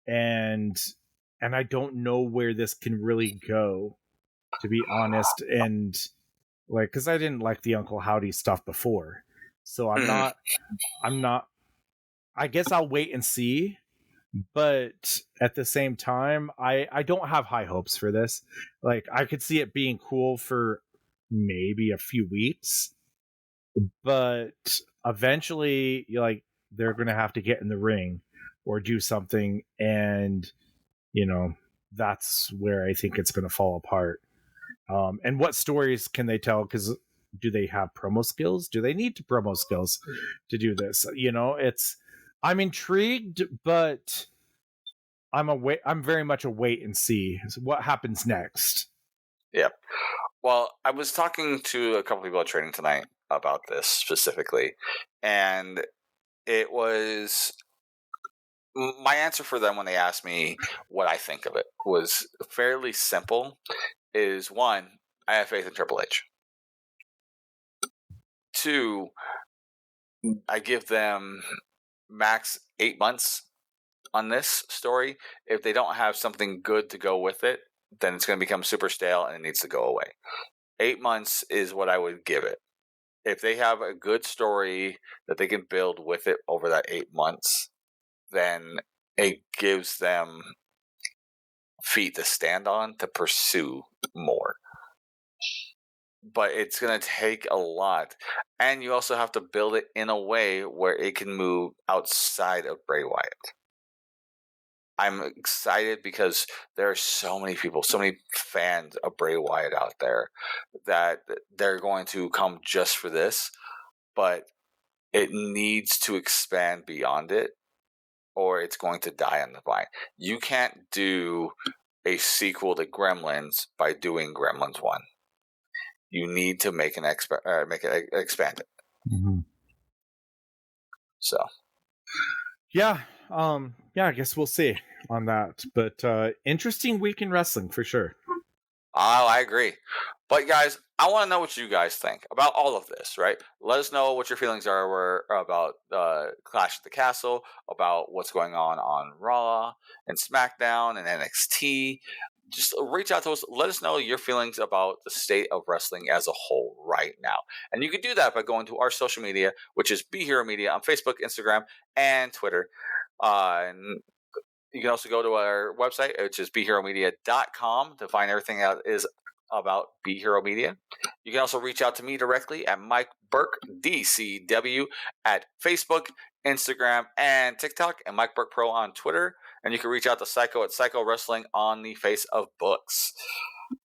and I don't know where this can really go, to be honest. And like, because I didn't like the Uncle Howdy stuff before, so I'm not I guess I'll wait and see. But at the same time, I don't have high hopes for this. Like, I could see it being cool for maybe a few weeks, but eventually, they're going to have to get in the ring or do something, and that's where I think it's going to fall apart. And what stories can they tell? Because do they have promo skills? Do they need to promo skills to do this? I'm intrigued, but I'm very much a wait and see what happens next. Yeah. Well, I was talking to a couple people at training tonight about this specifically, and it was my answer for them when they asked me what I think of it was fairly simple. Is 1, I have faith in Triple H. 2, I give them max 8 months on this story. If they don't have something good to go with it, then it's going to become super stale and it needs to go away. 8 months is what I would give it. If they have a good story that they can build with it over that 8 months, then it gives them feet to stand on to pursue more. But it's going to take a lot. And you also have to build it in a way where it can move outside of Bray Wyatt. I'm excited because there are so many people, so many fans of Bray Wyatt out there that they're going to come just for this, but it needs to expand beyond it, or it's going to die on the vine. You can't do a sequel to Gremlins by doing Gremlins 1. You need to make it expand it. Mm-hmm. So, yeah, I guess we'll see on that. But interesting week in wrestling for sure. oh, I agree. But guys, I want to know what you guys think about all of this, right? Let us know what your feelings are about Clash at the Castle, about what's going on Raw and SmackDown and NXT. Just reach out to us. Let us know your feelings about the state of wrestling as a whole right now. And you can do that by going to our social media, which is Be Hero Media on Facebook, Instagram, and Twitter. And you can also go to our website, which is BeHeroMedia.com, to find everything that is about Be Hero Media. You can also reach out to me directly at Mike Burke, DCW, at Facebook, Instagram, and TikTok, and Mike Burke Pro on Twitter. And you can reach out to Psycho at Psycho Wrestling on the Face of Books.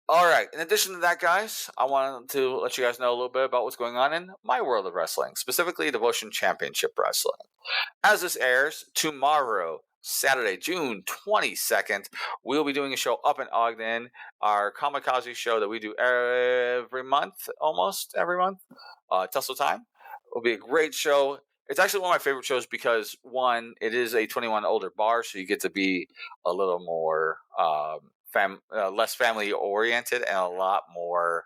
All right. In addition to that, guys, I wanted to let you guys know a little bit about what's going on in my world of wrestling, specifically Devotion Championship Wrestling. As this airs tomorrow, Saturday, June 22nd, we'll be doing a show up in Ogden, our Kamikaze show that we do every month, almost every month. Tussle Time. It'll be a great show. It's actually one of my favorite shows because, one, it is a 21 older bar, so you get to be a little more less family oriented and a lot more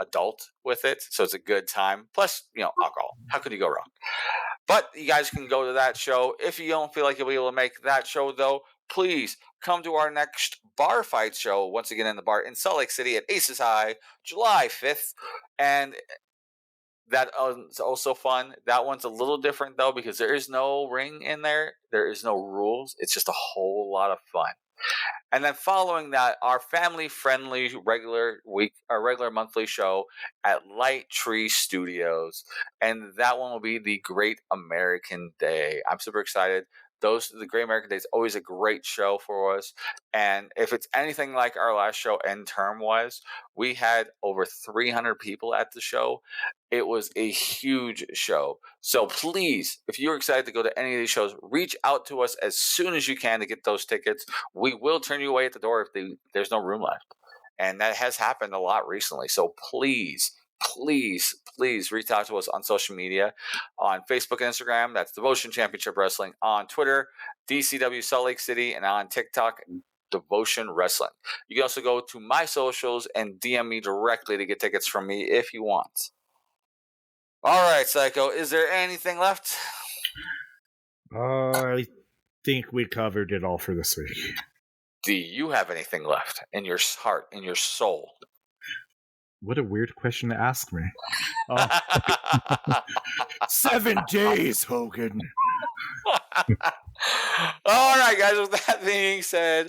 adult with it. So it's a good time. Plus, alcohol. How could you go wrong? But you guys can go to that show. If you don't feel like you'll be able to make that show, though, please come to our next Bar Fight show, once again in the bar in Salt Lake City at Aces High, July 5th. And that is also fun. That one's a little different, though, because there is no ring in there. There is no rules. It's just a whole lot of fun. And then following that, our family-friendly regular monthly show at Light Tree Studios. And that one will be the Great American Day. I'm super excited. The Great American Day is always a great show for us. And if it's anything like our last show, End Term, was, we had over 300 people at the show. It was a huge show. So please, if you're excited to go to any of these shows, reach out to us as soon as you can to get those tickets. We will turn you away at the door if there's no room left. And that has happened a lot recently. So please reach out to us on social media, on Facebook and Instagram. That's Devotion Championship Wrestling. On Twitter, DCW Salt Lake City. And on TikTok, Devotion Wrestling. You can also go to my socials and DM me directly to get tickets from me if you want. All right, Psycho, is there anything left? I think we covered it all for this week. Do you have anything left in your heart, in your soul? What a weird question to ask me. 7 days, Hogan. All right, guys, with that being said,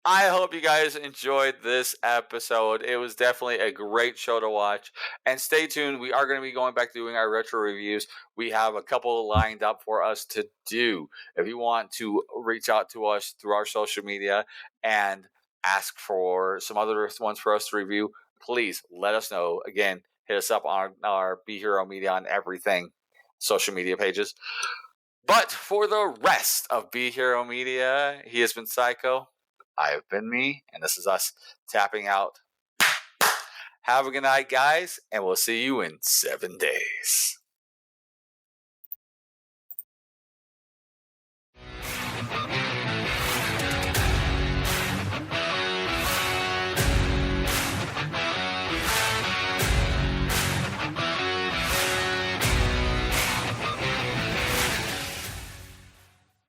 I hope you guys enjoyed this episode. It was definitely a great show to watch. And stay tuned. We are going to be going back to doing our retro reviews. We have a couple lined up for us to do. If you want to reach out to us through our social media and ask for some other ones for us to review, please let us know. Again, hit us up on our Be Hero Media on everything, social media pages. But for the rest of Be Hero Media, he has been Psycho. I have been me, and this is us tapping out. Have a good night, guys, and we'll see you in 7 days.